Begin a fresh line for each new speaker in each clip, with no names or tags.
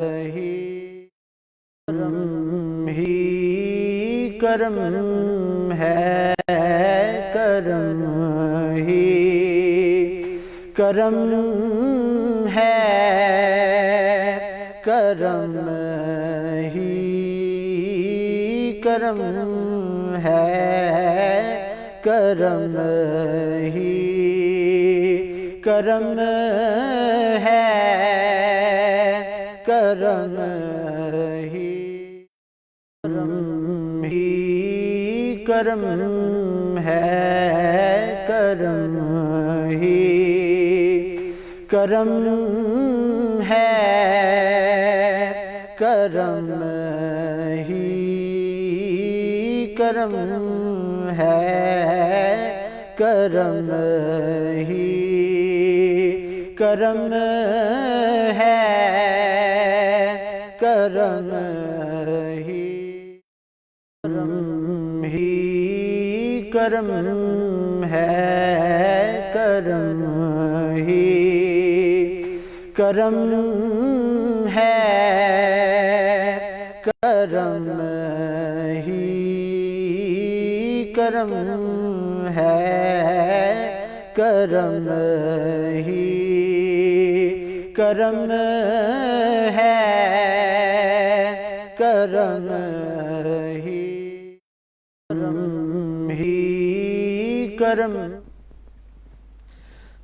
ہی کرم ہے، کرم ہی کرم ہے، کرم ہی کرم ہے، کرم ہی کرم ہے، کرم ہی کرم ہے، کرم ہی کرم ہے، کرم ہی کرم ہے، کرم ہی کرم ہے، کرم ہی کرم ہے، کرم ہی کرم ہے، کرم ہی کرم ہے، کرم ہی کرم ہے، کرم ہی کرم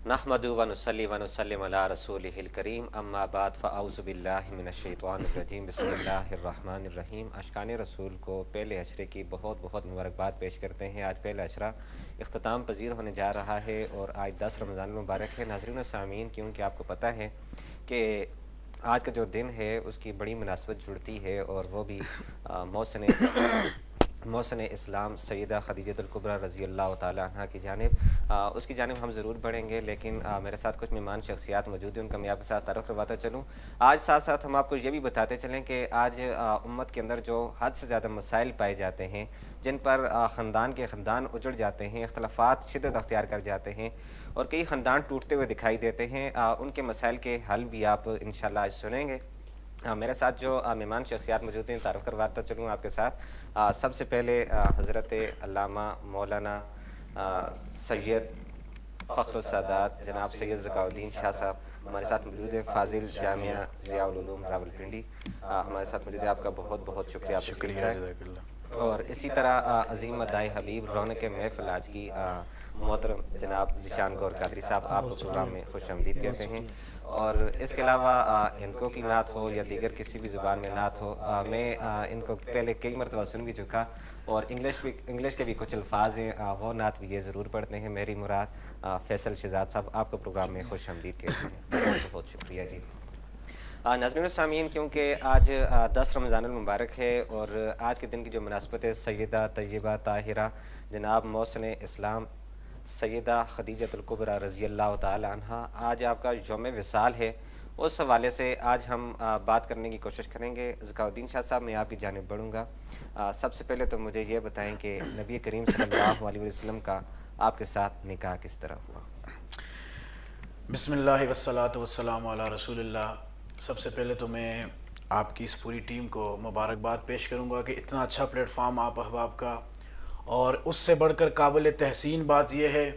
نحمد و نصلی و نسلم علی رسولہ الکریم، اما بعد فاعوذ باللہ من الشیطان الرجیم، بسم اللہ الرحمن الرحیم۔ عاشقان رسول کو پہلے عشرے کی بہت بہت مبارکباد پیش کرتے ہیں۔ آج پہلا عشرہ اختتام پذیر ہونے جا رہا ہے اور آج 10 رمضان المبارک ہے۔ ناظرین و سامعین، کیونکہ آپ کو پتہ ہے کہ آج کا جو دن ہے اس کی بڑی مناسبت جڑتی ہے، اور وہ بھی محسن اسلام سیدہ خدیجہ الکبریٰ رضی اللہ تعالیٰ عنہ کی جانب، اس کی جانب ہم ضرور بڑھیں گے، لیکن میرے ساتھ کچھ مہمان شخصیات موجود ہیں، ان کا میں آپ کے ساتھ تعارف کرواتا چلوں۔ آج ساتھ ساتھ ہم آپ کو یہ بھی بتاتے چلیں کہ آج امت کے اندر جو حد سے زیادہ مسائل پائے جاتے ہیں، جن پر خاندان کے خاندان اجڑ جاتے ہیں، اختلافات شدت اختیار کر جاتے ہیں اور کئی خاندان ٹوٹتے ہوئے دکھائی دیتے ہیں، ان کے مسائل کے حل بھی آپ انشاءاللہ آج سنیں گے۔ میرے ساتھ جو مہمان شخصیات موجود ہیں، تعارف کرواتا چلوں آپ کے ساتھ۔ سب سے پہلے حضرت علامہ مولانا سید فخر السادات جناب سید ذکاء الدین شاہ صاحب ہمارے ساتھ موجود ہیں، فاضل جامعہ ضیاء العلوم راولپنڈی، ہمارے ساتھ موجود ہیں۔ آپ کا بہت بہت شکریہ، آپ تشریف لائے۔ اور اسی طرح عظیم مداح حبیب رونق محفل آج کی محترم جناب ذیشان گور قادری صاحب، آپ کو پروگرام میں خوش آمدید کہتے ہیں۔ اور اس کے علاوہ ہندکوں کی نعت ہو یا دیگر کسی بھی زبان میں نعت ہو، میں ان کو پہلے کئی مرتبہ سن بھی چکا، اور انگلش کے بھی کچھ الفاظ ہیں، وہ نعت بھی یہ ضرور پڑھتے ہیں۔ میری مراد فیصل شہزاد صاحب، آپ کو پروگرام میں خوش آمدید کہتے ہیں، بہت بہت شکریہ جی۔ ناظرین و سامعین، کیونکہ آج 10 رمضان المبارک ہے اور آج کے دن کی جو مناسبت ہے، سیدہ طیبہ طاہرہ جناب محسن اسلام سیدہ خدیجہ الکبریٰ رضی اللہ تعالی عنہ، آج آپ کا یوم وصال ہے، اس حوالے سے آج ہم بات کرنے کی کوشش کریں گے۔ ذکاء الدین شاہ صاحب، میں آپ کی جانب بڑھوں گا۔ سب سے پہلے تو مجھے یہ بتائیں کہ نبی کریم صلی اللہ علیہ وسلم کا آپ کے ساتھ نکاح کس طرح ہوا؟
بسم اللہ والصلاة والسلام علی رسول اللہ۔ سب سے پہلے تو میں آپ کی اس پوری ٹیم کو مبارکباد پیش کروں گا کہ اتنا اچھا پلیٹ فارم آپ احباب کا، اور اس سے بڑھ کر قابل تحسین بات یہ ہے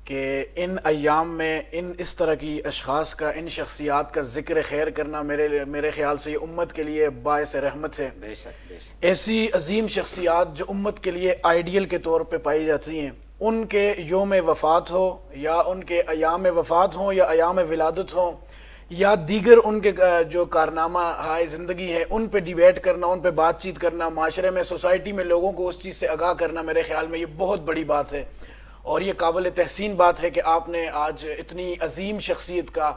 کہ ان ایام میں اس طرح کی اشخاص کا، ان شخصیات کا ذکر خیر کرنا میرے خیال سے یہ امت کے لیے باعث رحمت ہے۔
بے شک بے شک۔
ایسی عظیم شخصیات جو امت کے لیے آئیڈیل کے طور پہ پائی جاتی ہیں، ان کے یوم وفات ہو یا ان کے ایام وفات ہوں یا ایام ولادت ہوں یا دیگر ان کے جو کارنامہ ہائے زندگی ہے، ان پہ ڈیبیٹ کرنا، ان پہ بات چیت کرنا، معاشرے میں، سوسائٹی میں لوگوں کو اس چیز سے آگاہ کرنا، میرے خیال میں یہ بہت بڑی بات ہے، اور یہ قابل تحسین بات ہے کہ آپ نے آج اتنی عظیم شخصیت کا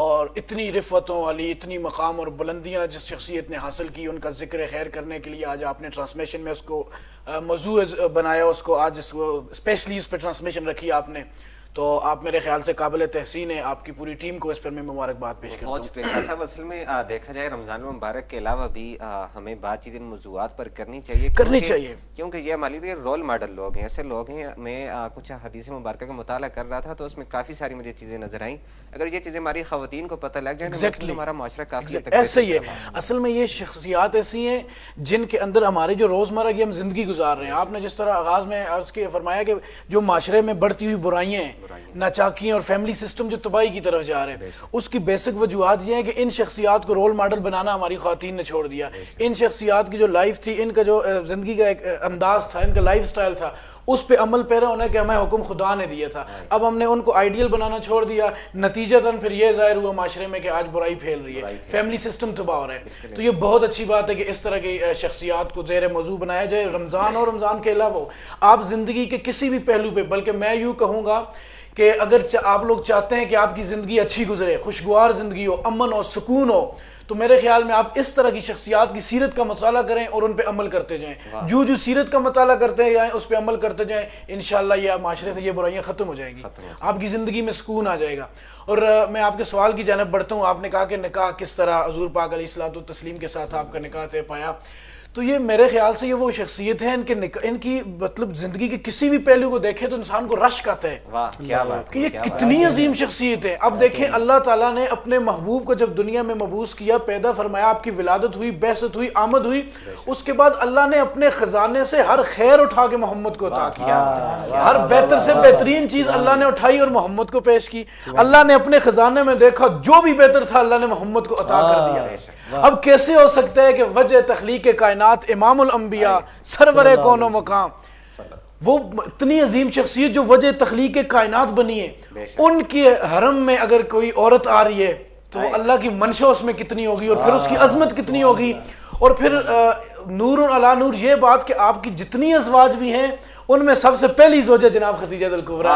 اور اتنی رفعتوں والی، اتنی مقام اور بلندیاں جس شخصیت نے حاصل کی، ان کا ذکر خیر کرنے کے لیے آج آپ نے ٹرانسمیشن میں اس کو موضوع بنایا، اس کو آج اس کو اسپیشلی اس پہ ٹرانسمیشن رکھی آپ نے، تو آپ میرے خیال سے قابل تحسین ہیں، آپ کی پوری ٹیم کو اس پر میں مبارکباد پیش کرتا ہوں۔
بہت شکریہ صاحب۔ اصل میں دیکھا جائے رمضان المبارک کے علاوہ بھی ہمیں بات چیت ان موضوعات پر کرنی چاہیے کیونکہ یہ ہمارے لیے رول ماڈل لوگ ہیں، ایسے لوگ ہیں۔ میں کچھ حدیث مبارکہ کا مطالعہ کر رہا تھا تو اس میں کافی ساری مجھے چیزیں نظر آئیں۔ اگر یہ چیزیں ہماری خواتین کو پتہ لگ جائیں تو ہمارا معاشرہ کافی حد تک
ایسے ہی ہے۔ اصل میں یہ شخصیات ایسی ہیں جن کے اندر ہماری جو روزمرہ کی ہم زندگی گزار رہے ہیں، آپ نے جس طرح آغاز میں عرض کیا فرمایا کہ جو معاشرے میں بڑھتی ہوئی برائیاں ہیں، ناچاکیاں اور فیملی سسٹم جو تباہی کی طرف جا رہے ہیں، اس کی بیسک وجوہات یہ ہیں کہ ان شخصیات کو رول ماڈل بنانا ہماری خواتین نے چھوڑ دیا۔ ان شخصیات کی جو لائف تھی، ان کا جو زندگی کا ایک انداز تھا، ان کا لائف سٹائل تھا، اس پہ عمل پیرا ہونے کے ہمیں حکم خدا نے دیا تھا۔ اب ہم نے ان کو آئیڈیل بنانا چھوڑ دیا، نتیجتاً پھر یہ ظاہر ہوا معاشرے میں کہ آج برائی پھیل رہی ہے، فیملی سسٹم تباہ ہو رہا ہے۔ تو یہ بہت اچھی بات ہے کہ اس طرح کی شخصیات کو زیر موضوع بنایا جائے، رمضان اور رمضان کے علاوہ آپ زندگی کے کسی بھی پہلو پہ، بلکہ میں یوں کہوں گا کہ اگر آپ لوگ چاہتے ہیں کہ آپ کی زندگی اچھی گزرے، خوشگوار زندگی ہو، امن اور سکون ہو، تو میرے خیال میں آپ اس طرح کی شخصیات کی سیرت کا مطالعہ کریں اور ان پہ عمل کرتے جائیں۔ جو سیرت کا مطالعہ کرتے جائیں، اس پہ عمل کرتے جائیں، انشاءاللہ یہ معاشرے سے یہ برائیاں ختم ہو جائیں گی، آپ کی زندگی میں سکون آ جائے گا۔ اور میں آپ کے سوال کی جانب بڑھتا ہوں۔ آپ نے کہا کہ نکاح کس طرح حضور پاک علیہ الصلوۃ والتسلیم کے ساتھ آپ کا نکاح طے پایا، تو یہ میرے خیال سے یہ وہ شخصیت ہے ان کی مطلب زندگی کے کسی بھی پہلو کو دیکھیں تو انسان کو رشک آتا ہے کہ یہ کتنی عظیم شخصیت ہے۔ اب دیکھیں اللہ تعالیٰ نے اپنے محبوب کو جب دنیا میں مبعوث کیا، پیدا فرمایا، آپ کی ولادت ہوئی، بعثت ہوئی، آمد ہوئی، اس کے بعد اللہ نے اپنے خزانے سے ہر خیر اٹھا کے محمد کو عطا کیا، ہر بہتر سے بہترین چیز اللہ نے اٹھائی اور محمد کو پیش کی۔ اللہ نے اپنے خزانے میں دیکھا جو بھی بہتر تھا اللہ نے محمد کو عطا کر دیا۔ اب کیسے ہو سکتا ہے کہ وجہ تخلیق کائنات امام الانبیاء سرور کون و مقام، وہ اتنی عظیم شخصیت جو وجہ تخلیق کائنات بنی ہے، ان کے حرم میں اگر کوئی عورت آ رہی ہے تو اللہ کی منشا اس میں کتنی ہوگی اور پھر اس کی عظمت کتنی ہوگی۔ اور پھر نور علی نور، یہ بات کہ آپ کی جتنی ازواج بھی ہیں ان میں سب سے پہلی زوجہ جناب خدیجہ الکبریٰ۔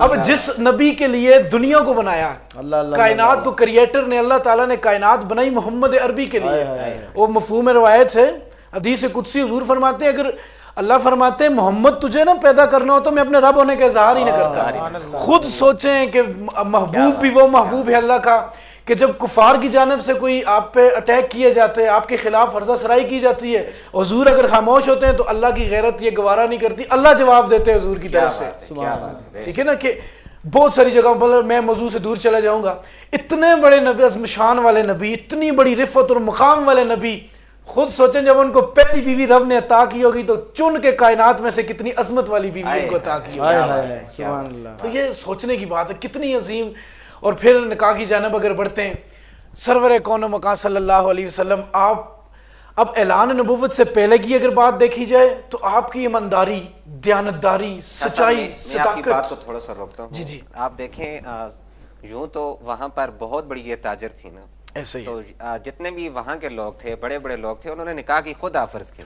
اب جس نبی کے لیے دنیا کو بنایا، کائنات کو کریٹر نے، اللہ تعالیٰ نے کائنات بنائی محمد عربی کے لیے، وہ مفہوم روایت ہے، حدیث قدسی حضور فرماتے ہیں اگر اللہ فرماتے ہیں محمد تجھے نہ پیدا کرنا ہو تو میں اپنے رب ہونے کا اظہار ہی نہ کرتا۔ خود سوچیں کہ محبوب بھی وہ محبوب ہے اللہ کا کہ جب کفار کی جانب سے کوئی آپ پہ اٹیک کیے جاتے ہیں، آپ کے خلاف فرضہ سرائی کی جاتی ہے، حضور اگر خاموش ہوتے ہیں تو اللہ کی غیرت یہ گوارا نہیں کرتی، اللہ جواب دیتے ہیں حضور کی طرف سے۔ ٹھیک ہے نا کہ بہت ساری جگہوں پر، میں موضوع سے دور چلا جاؤں گا، اتنے بڑے نبی، عظم شان والے نبی، اتنی بڑی رفعت اور مقام والے نبی، خود سوچیں جب ان کو پہلی بیوی رب نے عطا کی ہوگی تو چن کے کائنات میں سے کتنی عظمت والی بیوی ان کو عطا کی ہوگی۔ تو یہ سوچنے کی بات ہے کتنی عظیم۔ اور پھر نکاح کی جانب اگر بڑھتے ہیں، سرور کون و مکان صلی اللہ علیہ وسلم، آپ اب اعلان نبوت سے پہلے کی اگر بات دیکھی جائے تو آپ کی ایمانداری، دیانتداری، سچائی، صداقت۔
میں بات کو تھوڑا سا روکتا ہوں۔
جی
آپ دیکھیں یوں تو وہاں پر بہت بڑی یہ تاجر تھی نا،
ایسے ہی
تو جتنے بھی وہاں کے لوگ تھے، بڑے بڑے لوگ تھے، انہوں نے نکاح کی خود آفرز کی۔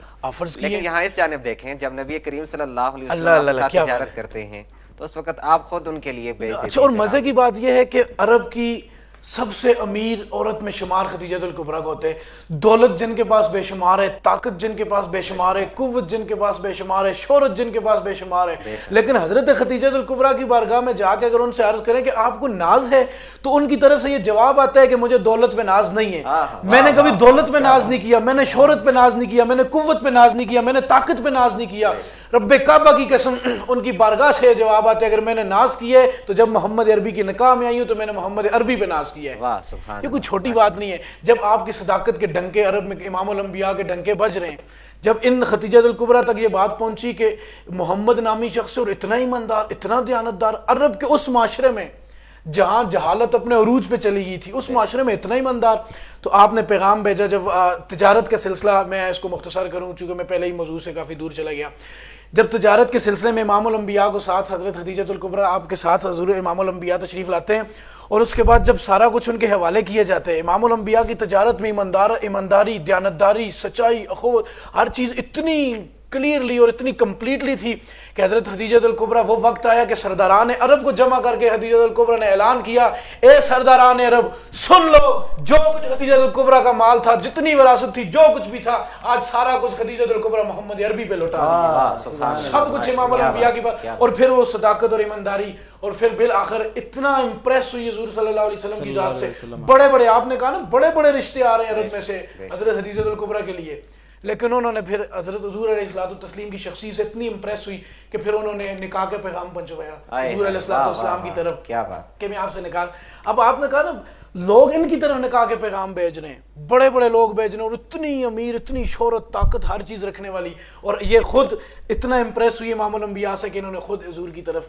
لیکن یہاں اس جانب دیکھیں، جب نبی کریم صلی اللہ علیہ وسلم کے ساتھ تجارت کرتے ہیں تو اس وقت آپ خود ان کے لیے بیچ دیتے ہیں۔
اور مزے کی بات یہ ہے کہ عرب کی سب سے امیر عورت میں شمار خدیجہ الکبریٰ کو ہوتے ہیں، دولت جن کے پاس بے شمار ہے، طاقت جن کے پاس بے شمار ہے، قوت جن کے پاس بے شمار ہے، شہرت جن کے پاس بے شمار ہے، لیکن حضرت خدیجہ الکبریٰ کی بارگاہ میں جا کے اگر ان سے عرض کریں کہ آپ کو ناز ہے تو ان کی طرف سے یہ جواب آتا ہے کہ مجھے دولت پہ ناز نہیں ہے، میں نے کبھی دولت پہ ناز نہیں کیا، میں نے شہرت پہ ناز نہیں کیا، میں نے قوت پہ ناز نہیں کیا، میں نے طاقت پہ ناز نہیں کیا۔ رب کعبہ کی قسم ان کی بارگاہ سے یہ جواب آتا ہے اگر میں نے ناز کیا ہے تو جب محمد عربی کی نکاح میں آئی ہوں تو میں نے محمد عربی پہ ناز کیا ہے۔ یہ کوئی چھوٹی بات نہیں ہے۔ جب آپ کی صداقت کے ڈنکے عرب میں امام الانبیاء کے ڈنکے بج رہے ہیں، جب ان خدیجہ الکبریٰ تک یہ بات پہنچی کہ محمد نامی شخص اور اتنا ایماندار، اتنا دیانتدار، عرب کے اس معاشرے میں جہاں جہالت اپنے عروج پہ چلی گئی تھی، اس معاشرے میں اتنا ایماندار، تو آپ نے پیغام بھیجا۔ جب تجارت کا سلسلہ، میں اس کو مختصر کروں چونکہ میں پہلے ہی موضوع سے کافی دور چلا گیا، جب تجارت کے سلسلے میں امام الانبیاء کو ساتھ، حضرت خدیجہ الکبریٰ آپ کے ساتھ حضور امام الانبیاء تشریف لاتے ہیں، اور اس کے بعد جب سارا کچھ ان کے حوالے کیے جاتے ہیں، امام الانبیاء کی تجارت میں ایمانداری، دیانتداری، سچائی، اخوت، ہر چیز اتنی کلیئرلی اور اتنی کمپلیٹلی تھی کہ حضرت خدیجۃ الکبریٰ وہ وقت آیا کہ سرداران عرب کو جمع کر کے خدیجۃ الکبریٰ نے اعلان کیا، اے سرداران عرب سن لو، جو کچھ خدیجۃ الکبریٰ کا مال تھا، جتنی وراثت تھی، جو کچھ بھی تھا، آج سارا کچھ خدیجۃ الکبریٰ محمد عربی پہ لوٹا دیا، سب کچھ امام الانبیاء کی بات۔ اور پھر وہ صداقت اور ایمانداری، اور پھر بالآخر اتنا امپریس ہوئی حضور صلی اللہ علیہ وسلم کی ذات سے، بڑے بڑے آپ نے کہا نا بڑے بڑے رشتے آ رہے ہیں عرب میں سے حضرت خدیجۃ الکبریٰ کے لیے، لیکن انہوں نے پھر حضرت حضور علیہ الصلوۃ والتسلیم کی شخصیت سے اتنی امپریس ہوئی کہ پھر انہوں نے نکاح کا پیغام پہنچوایا حضور علیہ الصلوۃ والسلام کی طرف،
کیا بات
کہ میں آپ سے نکاح۔ اب آپ نے کہا نا لوگ ان کی طرف نکاح کے پیغام بھیج رہے ہیں، بڑے بڑے لوگ بھیج رہے ہیں، اور اتنی امیر، اتنی شہرت، طاقت، ہر چیز رکھنے والی، اور یہ خود اتنا امپریس ہوئی امام الانبیاء سے کہ انہوں نے خود حضور کی طرف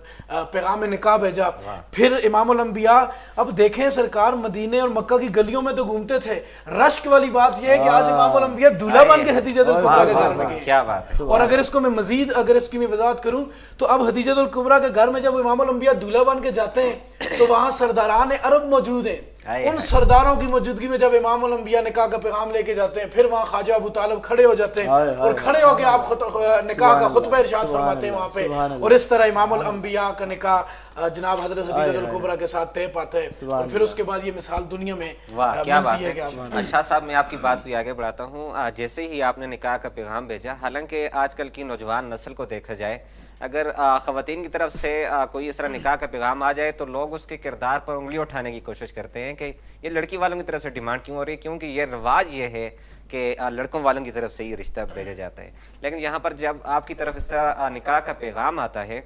پیغام نکاح بھیجا۔ پھر امام الانبیاء، اب دیکھیں سرکار مدینے اور مکہ کی گلیوں میں تو گھومتے تھے، رشک والی بات یہ ہے کہ آج امام الانبیاء دولہا بن کے خدیجۃ الکبریٰ کے گھر میں گئے۔
کیا بات ہے۔
اور اگر اس کو میں مزید اگر اس کی میں وضاحت کروں تو اب خدیجۃ الکبریٰ کے گھر میں جب امام الانبیاء دولہا بن کے جاتے ہیں تو وہاں سرداران عرب موجود ہیں، ان سرداروں کی موجودگی میں جب امام الانبیاء نکاح کا پیغام لے کے جاتے ہیں، پھر وہاں خواجہ ابو طالب کھڑے ہو جاتے ہیں اور کھڑے ہو کے آپ نکاح کا خطبہ ارشاد فرماتے ہیں وہاں پہ، اور اس طرح امام الانبیاء کا نکاح جناب حضرت خدیجۃ الکبریٰ کے ساتھ طے پاتا ہے، اور پھر اس کے بعد یہ مثال دنیا میں ملتی ہے کہ
شاہ صاحب میں آپ کی بات کو آگے بڑھاتا ہوں۔ جیسے ہی آپ نے نکاح کا پیغام بھیجا، حالانکہ آج کل کی نوجوان نسل کو دیکھا جائے، اگر خواتین کی طرف سے کوئی اس طرح نکاح کا پیغام آ جائے تو لوگ اس کے کردار پر انگلی اٹھانے کی کوشش کرتے ہیں کہ یہ لڑکی والوں کی طرف سے ڈیمانڈ کیوں ہو رہی ہے، کیونکہ یہ رواج یہ ہے کہ لڑکوں والوں کی طرف سے یہ رشتہ بھیجا جاتا ہے۔ لیکن یہاں پر جب آپ کی طرف اس طرح نکاح کا پیغام آتا ہے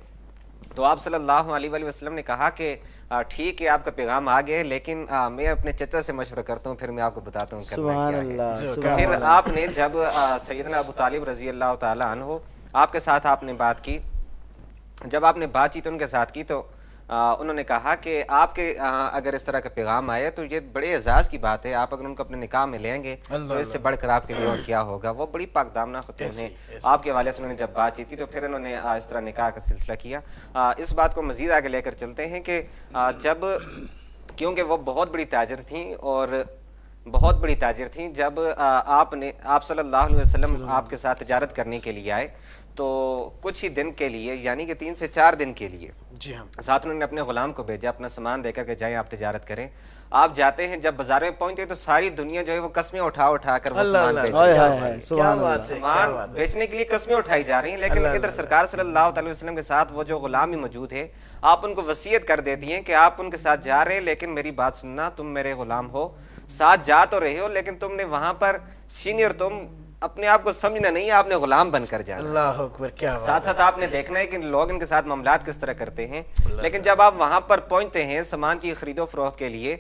تو آپ صلی اللہ علیہ وآلہ وسلم نے کہا کہ ٹھیک ہے آپ کا پیغام آ گیا، لیکن میں اپنے چچا سے مشورہ کرتا ہوں، پھر میں آپ کو بتاتا ہوں کرنا کیا ہے۔ پھر آپ نے جب سیدنا ابو طالب رضی اللہ تعالیٰ عنہ آپ کے ساتھ آپ نے بات کی، جب آپ نے بات چیت ان کے ساتھ کی تو انہوں نے کہا کہ آپ کے اگر اس طرح کا پیغام آئے تو یہ بڑے اعزاز کی بات ہے، آپ اگر ان کو اپنے نکاح میں لیں گے تو اس سے بڑھ کر آپ کے لیے اور کیا ہوگا۔ وہ بڑی پاک دامنہ خاتون ہیں، آپ کے حوالے سے انہوں نے جب بات چیت کی تو پھر انہوں نے اس طرح نکاح کا سلسلہ کیا۔ اس بات کو مزید آگے لے کر چلتے ہیں کہ جب کیونکہ وہ بہت بڑی تاجر تھیں اور بہت بڑی تاجر تھیں، جب آپ صلی اللہ علیہ وسلم آپ کے ساتھ تجارت کرنے کے لیے آئے تو کچھ ہی دن کے لیے، یعنی کہ 3 سے 4 دن کے لیے
جی ہاں
ساتھ انہوں نے اپنے غلام کو بھیجا، اپنا سامان دے کر کہ جائیں آپ تجارت کریں۔ آپ جاتے ہیں، جب بازار میں پہنچتے ہیں تو ساری دنیا جو ہے وہ قسمیں اٹھا کر وہ سامان بیچنے کے لیے قسمیں اٹھائی جا رہی ہیں، لیکن ادھر سرکار صلی اللہ علیہ وسلم کے ساتھ وہ جو غلام بھی موجود ہے، آپ ان کو وصیت کر دیتی ہیں کہ آپ ان کے ساتھ جا رہے ہیں، لیکن میری بات سننا، تم میرے غلام ہو، ساتھ جا تو رہے ہو لیکن تم نے وہاں پر سینئر، تم اپنے آپ کو سمجھنا نہیں ہے، آپ نے غلام بن کر جانا۔
اللہ اکبر، کیا
ساتھ ساتھ آپ نے دیکھنا ہے کہ لوگ ان کے ساتھ معاملات کس طرح کرتے ہیں، لیکن جب آپ وہاں پر پہنچتے ہیں سامان کی خرید و فروخت کے لیے،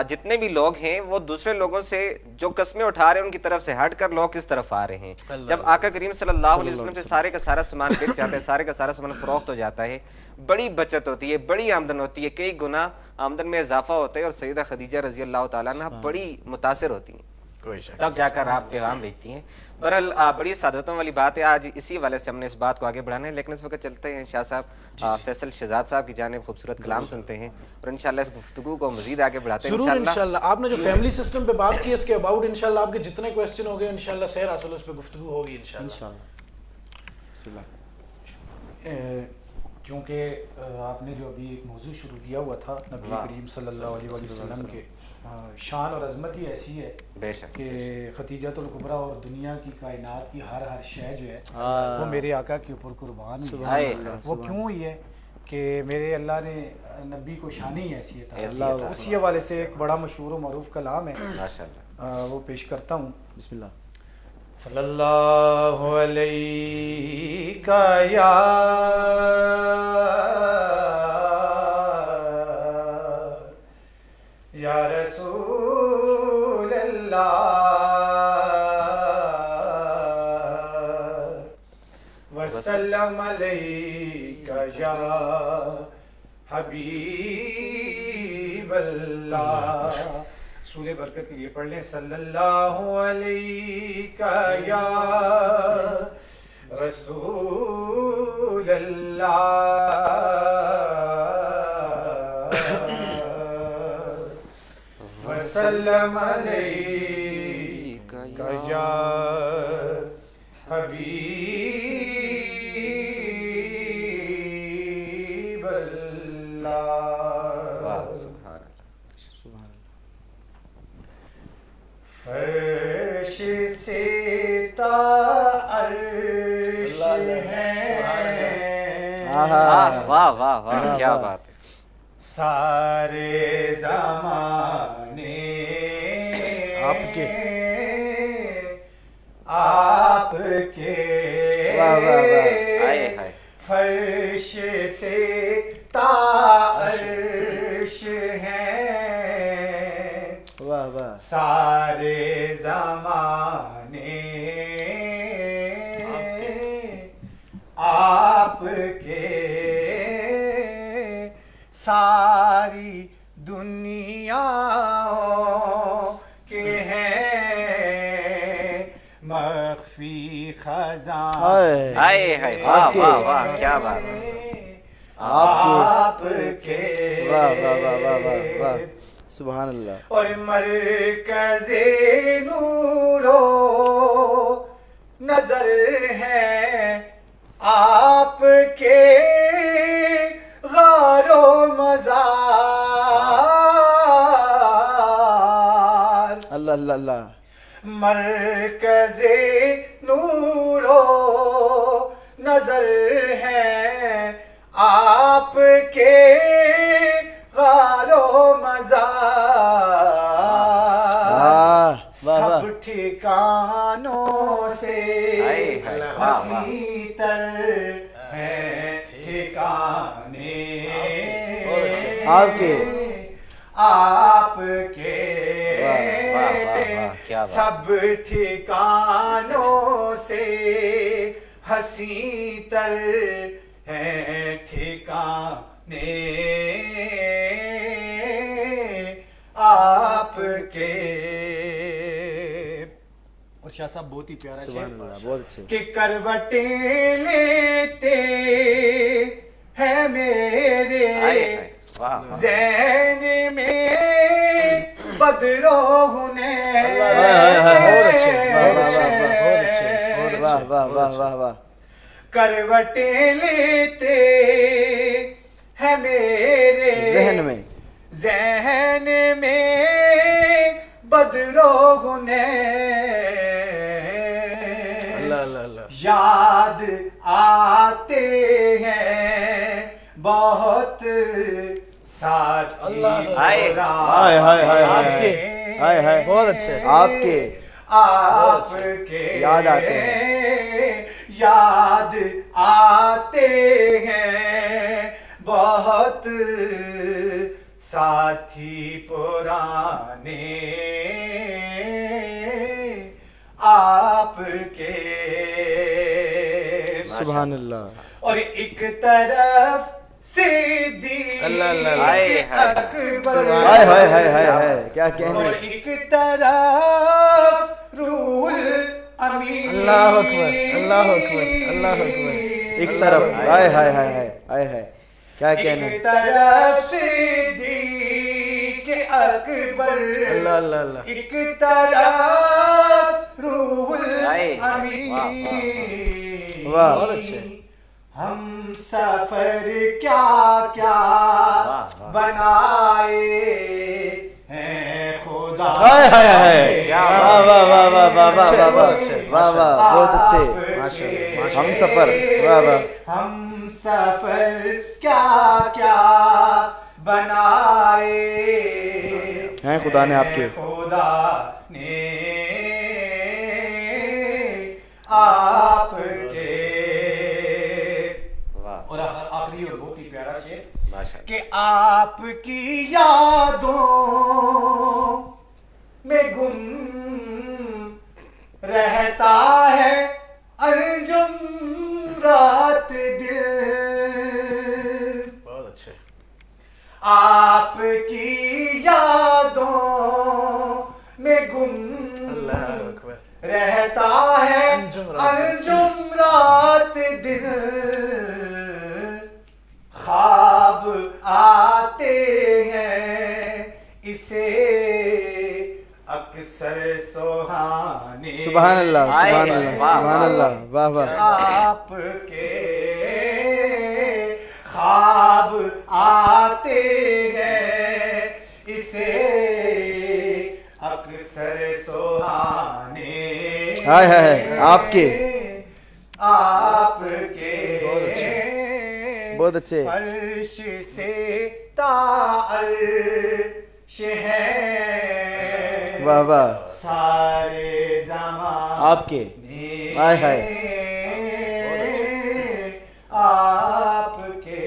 جتنے بھی لوگ ہیں وہ دوسرے لوگوں سے جو قسمیں اٹھا رہے ہیں ان کی طرف سے ہٹ کر لوگ کس طرف آ رہے ہیں۔ جب آقا کریم صلی اللہ علیہ وسلم سے سارے کا سارا سامان بک جاتا ہے، سارے کا سارا سامان فروخت ہو جاتا ہے، بڑی بچت ہوتی ہے، بڑی آمدن ہوتی ہے، کئی گنا آمدن میں اضافہ ہوتا ہے، اور سیدہ خدیجہ رضی اللہ تعالیٰ عنہ بڑی متاثر ہوتی ہیں، تب جا کر آپ پیغام بھیجتی ہیں۔ بہرحال بڑی سعادتوں والی بات ہے، آج اسی والے سے ہم نے اس بات کو آگے بڑھانا ہے، لیکن اس وقت چلتے ہیں شاہ صاحب فیصل شہزاد صاحب کی جانب خوبصورت کلام سنتے ہیں اور انشاءاللہ اس گفتگو کو مزید آگے بڑھاتے ہیں
ضرور انشاءاللہ۔ آپ نے جو فیملی سسٹم پہ بات کی اس کے اباؤٹ انشاءاللہ آپ کے جتنے کویسچن ہو گئے انشاءاللہ سیر حاصل اس پہ گفتگو ہوگی انشاءاللہ۔
کیونکہ آپ نے جو ابھی ایک موضوع شروع کیا ہوا تھا نبی کریم صلی اللہ علیہ وسلم کے، شان اور عظمت ہی ایسی ہے
بے شک
کہ خدیجۃ الکبریٰ اور دنیا کی کائنات کی ہر شے جو ہے وہ میرے آقا کے اوپر قربان ہوئی ہے۔ وہ کیوں ہوئی ہے کہ میرے اللہ نے نبی کو شان ہی ایسی ہے، اسی حوالے سے ایک بڑا مشہور و معروف کلام ہے، وہ پیش کرتا ہوں۔
بسم اللہ۔
صلی اللہ علیہ یا یا رسول اللہ وسلم علیک یا حبیب اللہ۔ سورہ برکت کے لیے پڑھ لیں، صلی اللہ علیہ یا رسول اللہ وسلم علیہ یا حبیب فرش سے تا عرش ہے
واہ واہ واہ واہ کیا بات ہے.
سارے زمانے
آپ کے
واہ واہ واہ.
ہائے ہائے.
فرش سے تا عرش ہے
واہ واہ.
سارے زمانے آپ کے ساری دنیا کے ہیں مخفی خزاں
ہائے.
ہائے ہائے واہ واہ واہ کیا بات ہے.
آپ کے
واہ واہ واہ واہ واہ واہ. سبحان اللہ.
اور مرکز نور و نظر ہے آپ کے غار و مزار.
اللہ اللہ اللہ.
مرکز نور و نظر ہے آپ کے غار و مزار. سب ٹھکانوں سے حسین تر ہیں ٹھکانے
آپ کے.
آپ کے
کیا بات.
سب ٹھکانوں سے حسین تر ہیں ٹھکانے آپ کے. اور شاہ صاحب بہت ہی پیارا
سبحان اللہ. بہت اچھے.
کہ کروٹیں لیتے ہیں میرے
واہ
ذہن میں بدرو ہنیں.
بہت اچھے بہت اچھے بہت اچھے.
واہ واہ واہ واہ واہ.
کروٹیں لیتے ہیں میرے
ذہن میں
ذہن میں بدرو ہنیں.
اللہ اللہ اللہ.
یاد آتے ہیں بہت ساتھی
ہائے
ہائے ہائے ہائے
آپ کے
ہائے ہائے.
بہت اچھے.
آپ کے
آپ کے
یاد آتے ہیں.
یاد آتے ہیں بہت ساتھی پرانے آپ کے.
سبحان اللہ.
اور ایک طرف صدیق
اللہ اللہ اللہ.
ہائے ہائے.
اکبر
ہائے ہائے ہائے ہائے ہائے. کیا کہنے.
اور ایک طرف روح الامین.
اللہ اکبر اللہ اکبر اللہ اکبر.
ایک طرف ہائے ہائے ہائے ہائے ہائے ہائے. کیا کہنے.
ایک طرف صدیق اکبر.
اللہ اللہ اللہ.
ایک طرف روح
ہائے.
الامین.
واہ.
بہت اچھے.
ہم سفر کیا کیا بنائے ہیں خدا.
ہائے ہائے ہائے. واہ واہ واہ واہ واہ واہ
اچھے،
واہ
بہت اچھے.
واہ واہ. بہت اچھے.
ماشاء اللہ.
ہم سفر. واہ واہ.
ہم سفر کیا کیا بنائے
ہیں خدا نے آپ کے.
خدا نے آپ کے. اور آخری اور بہت ہی پیارا شعر کہ آپ کی یادوں میں گم رہتا ہے انجم رات دل.
بہت اچھے.
آپ کی یادوں میں گم
اللہ اکبر.
رہتا ہے
انجم رات
انجم رات دل. خواب آتے ہیں اسے اکثر سہانے.
سبحان اللہ سبحان اللہ سبحان اللہ. واہ واہ.
آپ کے خواب آتے ہیں اسے اکثر سہانے
ہائے ہائے آپ کے بہت اچھے
فرش سے تعرش ہے
واہ واہ
سارے زمان
آپ کے ہائے ہائے
آپ کے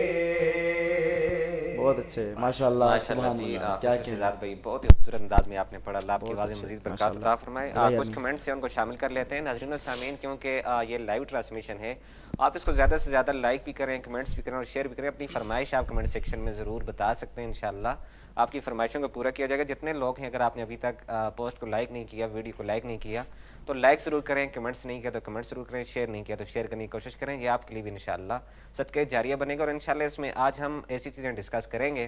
بہت اچھے ماشاء اللہ
ماشاءاللہ جی
کیا
شہزاد بھائی بہت ہی خوبصورت انداز میں آپ نے پڑھا. اللہ آپ کی آواز مزید برکات عطا فرمائے. کچھ کمنٹس ہیں ان کو شامل کر لیتے ہیں ناظرین و سامعین, کیونکہ یہ لائیو ٹرانسمیشن ہے. آپ اس کو زیادہ سے زیادہ لائک بھی کریں, کمنٹس بھی کریں اور شیئر بھی کریں. اپنی فرمائش آپ کمنٹ سیکشن میں ضرور بتا سکتے ہیں, انشاءاللہ آپ کی فرمائشوں کو پورا کیا جائے گا. جتنے لوگ ہیں اگر آپ نے ابھی تک پوسٹ کو لائک نہیں کیا, ویڈیو کو لائک نہیں کیا تو لائک ضرور کریں, کمنٹس نہیں کیا تو کمنٹس ضرور کریں, شیئر نہیں کیا تو شیئر کرنے کی کوشش کریں. یہ آپ کے لیے بھی انشاءاللہ صدقہ جاریہ بنے گا. اور انشاءاللہ اس میں آج ہم ایسی چیزیں ڈسکس کریں گے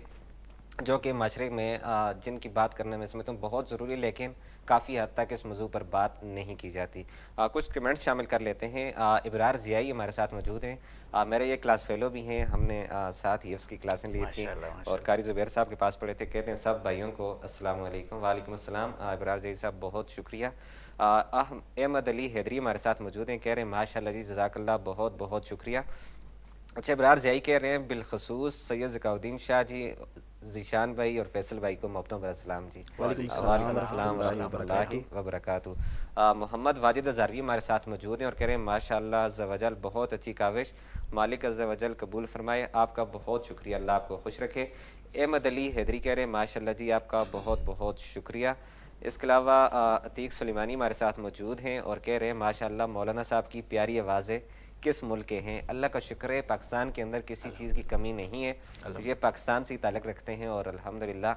جو کہ معاشرے میں جن کی بات کرنا میں سمجھتا ہوں بہت ضروری, لیکن کافی حد تک اس موضوع پر بات نہیں کی جاتی. کچھ کمنٹس شامل کر لیتے ہیں. ابرار ضیائی ہمارے ساتھ موجود ہیں, میرے یہ کلاس فیلو بھی ہیں, ہم نے ساتھ ہی اس کی کلاسیں لی تھیں اور قاری زبیر صاحب کے پاس پڑھے تھے. کہتے ہیں سب بھائیوں کو السلام علیکم. وعلیکم السلام. ابرار ضیائی صاحب بہت شکریہ. احمد علی حیدری ہمارے ساتھ موجود ہیں, کہہ رہے ہیں ماشاءاللہ جی جزاک اللہ, بہت بہت شکریہ. اچھا ابرار ضیائی کہہ رہے ہیں بالخصوص سید ذکاء الدین شاہ جی, ذیشان بھائی اور فیصل بھائی کو محبتوں پر السلام جی. وعلیکم السلام ورحمۃ اللہ وبرکاتہ. محمد واجد ہزاروی ہمارے ساتھ موجود ہیں اور کہہ رہے ہیں ماشاءاللہ عز و جل بہت اچھی کاوش, مالک عز و جل قبول فرمائے. آپ کا بہت شکریہ, اللہ آپ کو خوش رکھے. احمد علی حیدری کہہ رہے ہیں ماشاءاللہ جی آپ کا بہت بہت شکریہ. اس کے علاوہ عتیق سلیمانی ہمارے ساتھ موجود ہیں اور کہہ رہے ہیں ماشاءاللہ مولانا صاحب کی پیاری آوازیں کس ملک کے ہیں. اللہ کا شکر ہے پاکستان کے اندر کسی چیز کی کمی نہیں ہے, یہ پاکستان سے تعلق رکھتے ہیں اور الحمدللہ.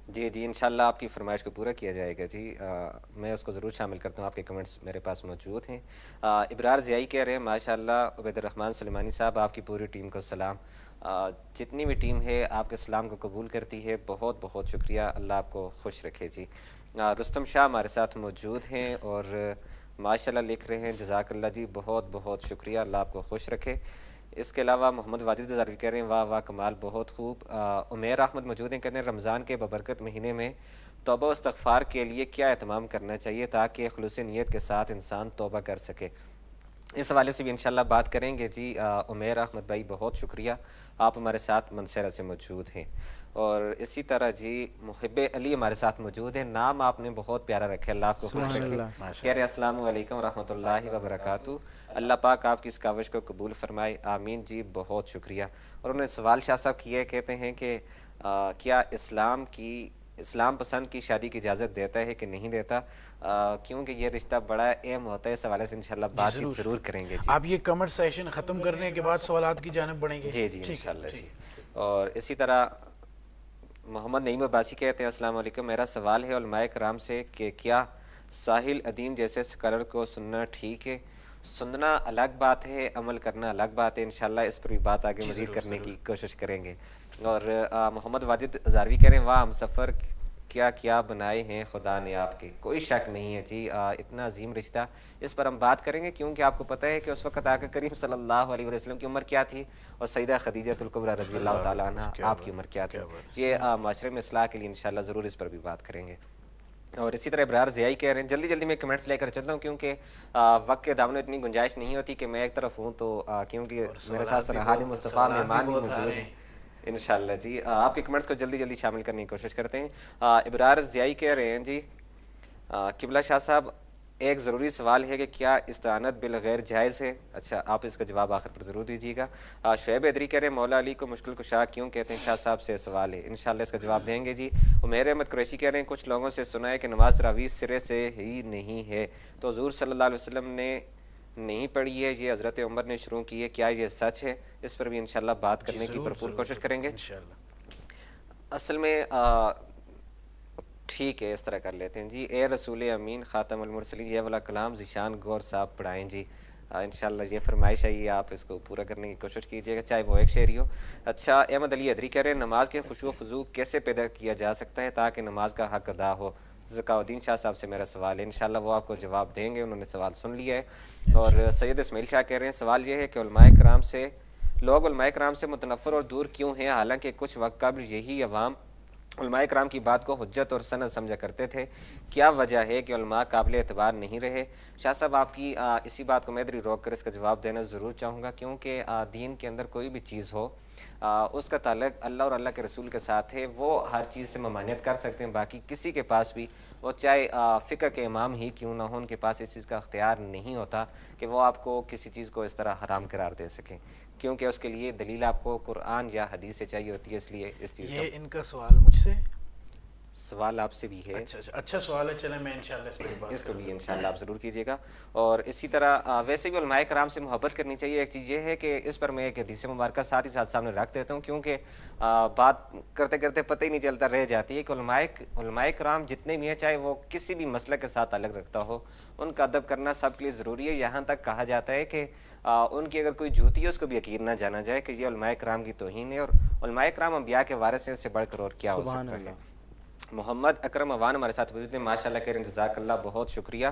جی جی انشاءاللہ آپ کی فرمائش کو پورا کیا جائے گا جی, میں اس کو ضرور شامل کرتا ہوں. آپ کے کمنٹس میرے پاس موجود ہیں. ابرار ضیائی کہہ رہے ہیں ماشاءاللہ عبید الرحمن سلیمانی صاحب آپ کی پوری ٹیم کو سلام. جتنی بھی ٹیم ہے آپ کے سلام کو قبول کرتی ہے, بہت بہت شکریہ, اللہ آپ کو خوش رکھے جی. رستم شاہ ہمارے ساتھ موجود ہیں اور ماشاءاللہ لکھ رہے ہیں جزاک اللہ جی, بہت بہت شکریہ, اللہ آپ کو خوش رکھے. اس کے علاوہ محمد واجد ہزاروی کہہ رہے ہیں واہ واہ کمال, بہت خوب. عمیر احمد موجود ہیں, کہتے ہیں رمضان کے ببرکت مہینے میں توبہ و استغفار کے لیے کیا اہتمام کرنا چاہیے تاکہ خلوص نیت کے ساتھ انسان توبہ کر سکے. اس حوالے سے بھی انشاءاللہ بات کریں گے جی. عمیر احمد بھائی بہت شکریہ, آپ ہمارے ساتھ منصیرہ سے موجود ہیں. اور اسی طرح جی محب علی ہمارے ساتھ موجود ہیں, نام آپ نے بہت پیارا رکھا ہے, اللہ آپ کو خوش رکھے. کہہ رہے السلام علیکم ورحمۃ اللہ وبرکاتہ, اللہ پاک آپ کی اس کاوش کو قبول فرمائے, آمین جی, بہت شکریہ. اور انہوں نے سوال شاہ صاحب کیا, کہتے ہیں کہ کیا اسلام پسند کی شادی کی اجازت دیتا ہے کہ نہیں دیتا, کیونکہ یہ رشتہ بڑا اہم ہوتا ہے. اس حوالے سے انشاءاللہ بات چیت ضرور کریں گے جی.
آپ یہ کمنٹ سیشن ختم کرنے کے بعد سوالات کی جانب بڑھیں گے.
جی جی انشاءاللہ جی. اور اسی طرح محمد نعیم عباسی کہتے ہیں السلام علیکم, میرا سوال ہے علماء کرام سے کہ کیا ساحل ادیم جیسے اسکالر کو سننا ٹھیک ہے؟ سننا الگ بات ہے, عمل کرنا الگ بات ہے. انشاءاللہ اس پر بھی بات آگے مزید کرنے کی کوشش کریں گے. اور محمد واجد ہزاروی کہہ رہے ہیں واہ ہم سفر کیا کیا بنائے ہیں خدا نے آپ کے. کوئی شک نہیں ہے جی, اتنا عظیم رشتہ, اس پر ہم بات کریں گے کیونکہ آپ کو پتہ ہے کہ اس وقت آقا کریم صلی اللہ علیہ وسلم کی عمر کیا تھی اور سیدہ خدیجہ الکبریٰ رضی اللہ تعالیٰ عنہ آپ کی عمر کیا تھی. یہ معاشرے میں اصلاح کے لیے انشاءاللہ ضرور اس پر بھی بات کریں گے. اور اسی طرح ابرار ضیائی کہہ رہے ہیں جلدی جلدی میں کمنٹس لے کر چلتا ہوں کیونکہ وقت کے دامن میں اتنی گنجائش نہیں ہوتی کہ میں ایک طرف ہوں, تو کیونکہ میرے ساتھ سرحاد مصطفیٰ مہمان بھی موجود ہیں انشاءاللہ جی. آپ کے کمنٹس کو جلدی جلدی شامل کرنے کی کوشش کرتے ہیں. ابرار ضیائی کہہ رہے ہیں جی قبلہ شاہ صاحب ایک ضروری سوال ہے کہ کیا استعانت بالغیر جائز ہے؟ اچھا آپ اس کا جواب آخر پر ضرور دیجیے گا. شعیب حیدری کہہ رہے ہیں مولا علی کو مشکل کشا کیوں کہتے ہیں؟ شاہ صاحب سے سوال ہے, انشاءاللہ اس کا جواب دیں گے جی. عمیر احمد قریشی کہہ رہے ہیں کچھ لوگوں سے سنا ہے کہ نماز تراویح سرے سے ہی نہیں ہے, تو حضور صلی اللہ علیہ وسلم نے نہیں پڑھی ہے, یہ حضرت عمر نے شروع کی ہے, کیا یہ سچ ہے؟ اس پر بھی انشاءاللہ بات کرنے کی بھرپور کوشش کریں گے. اصل میں ٹھیک ہے اس طرح کر لیتے ہیں جی. اے رسول امین خاتم المرسلین, یہ والا کلام ذیشان غور صاحب پڑھائیں جی. انشاءاللہ یہ فرمائش ہے, آپ اس کو پورا کرنے کی کوشش کیجیے گا چاہے وہ ایک شعر ہی ہو. اچھا احمد علی حیدری کہہ رہے ہیں نماز کے خشوع و خضوع کیسے پیدا کیا جا سکتا ہے تاکہ نماز کا حق ادا ہو؟ ذکاء الدین شاہ صاحب سے میرا سوال ہے, انشاءاللہ وہ آپ کو جواب دیں گے, انہوں نے سوال سن لیا ہے. اور سید اسماعیل شاہ کہہ رہے ہیں سوال یہ ہے کہ لوگ علماء کرام سے متنفر اور دور کیوں ہیں حالانکہ کچھ وقت قبل یہی عوام علماء کرام کی بات کو حجت اور سند سمجھا کرتے تھے. کیا وجہ ہے کہ علماء قابل اعتبار نہیں رہے؟ شاہ صاحب آپ کی اسی بات کو میں ادھر روک کر اس کا جواب دینا ضرور چاہوں گا، کیونکہ دین کے اندر کوئی بھی چیز ہو اس کا تعلق اللہ اور اللہ کے رسول کے ساتھ ہے. وہ ہر چیز سے ممانعت کر سکتے ہیں، باقی کسی کے پاس بھی وہ چاہے فقہ کے امام ہی کیوں نہ ہو، ان کے پاس اس چیز کا اختیار نہیں ہوتا کہ وہ آپ کو کسی چیز کو اس طرح حرام قرار دے سکیں، کیونکہ اس کے لیے دلیل آپ کو قرآن یا حدیث سے چاہیے ہوتی ہے. اس لیے اس چیز
یہ ان کا سوال مجھ سے
سوال آپ سے بھی ہے.
اچھا سوال ہے، چلیں میں انشاءاللہ
اس کو بھی انشاءاللہ آپ ضرور کیجیے گا. اور اسی طرح ویسے بھی علماء کرام سے محبت کرنی چاہیے. ایک چیز یہ ہے کہ اس پر میں ایک حدیث مبارکہ ساتھ ہی ساتھ سامنے رکھ دیتا ہوں، کیونکہ بات کرتے کرتے پتہ ہی نہیں چلتا رہ جاتی ہے کہ علماء کرام جتنے بھی ہیں، چاہے وہ کسی بھی مسئلہ کے ساتھ تعلق رکھتا ہو، ان کا ادب کرنا سب کے لیے ضروری ہے. یہاں تک کہا جاتا ہے کہ ان کی اگر کوئی جھوٹی ہے اس کو بھی یقین نہ جانا جائے کہ یہ علماء کرام کی توہین ہے، اور علماء کرام انبیاء کے وارث ہیں، اس سے بڑھ کر اور کیا ہو سکتا ہے. محمد اکرم اوان ہمارے ساتھ موجود ہیں، ماشاءاللہ کہہ رہے ہیں جزاک اللہ، بہت شکریہ.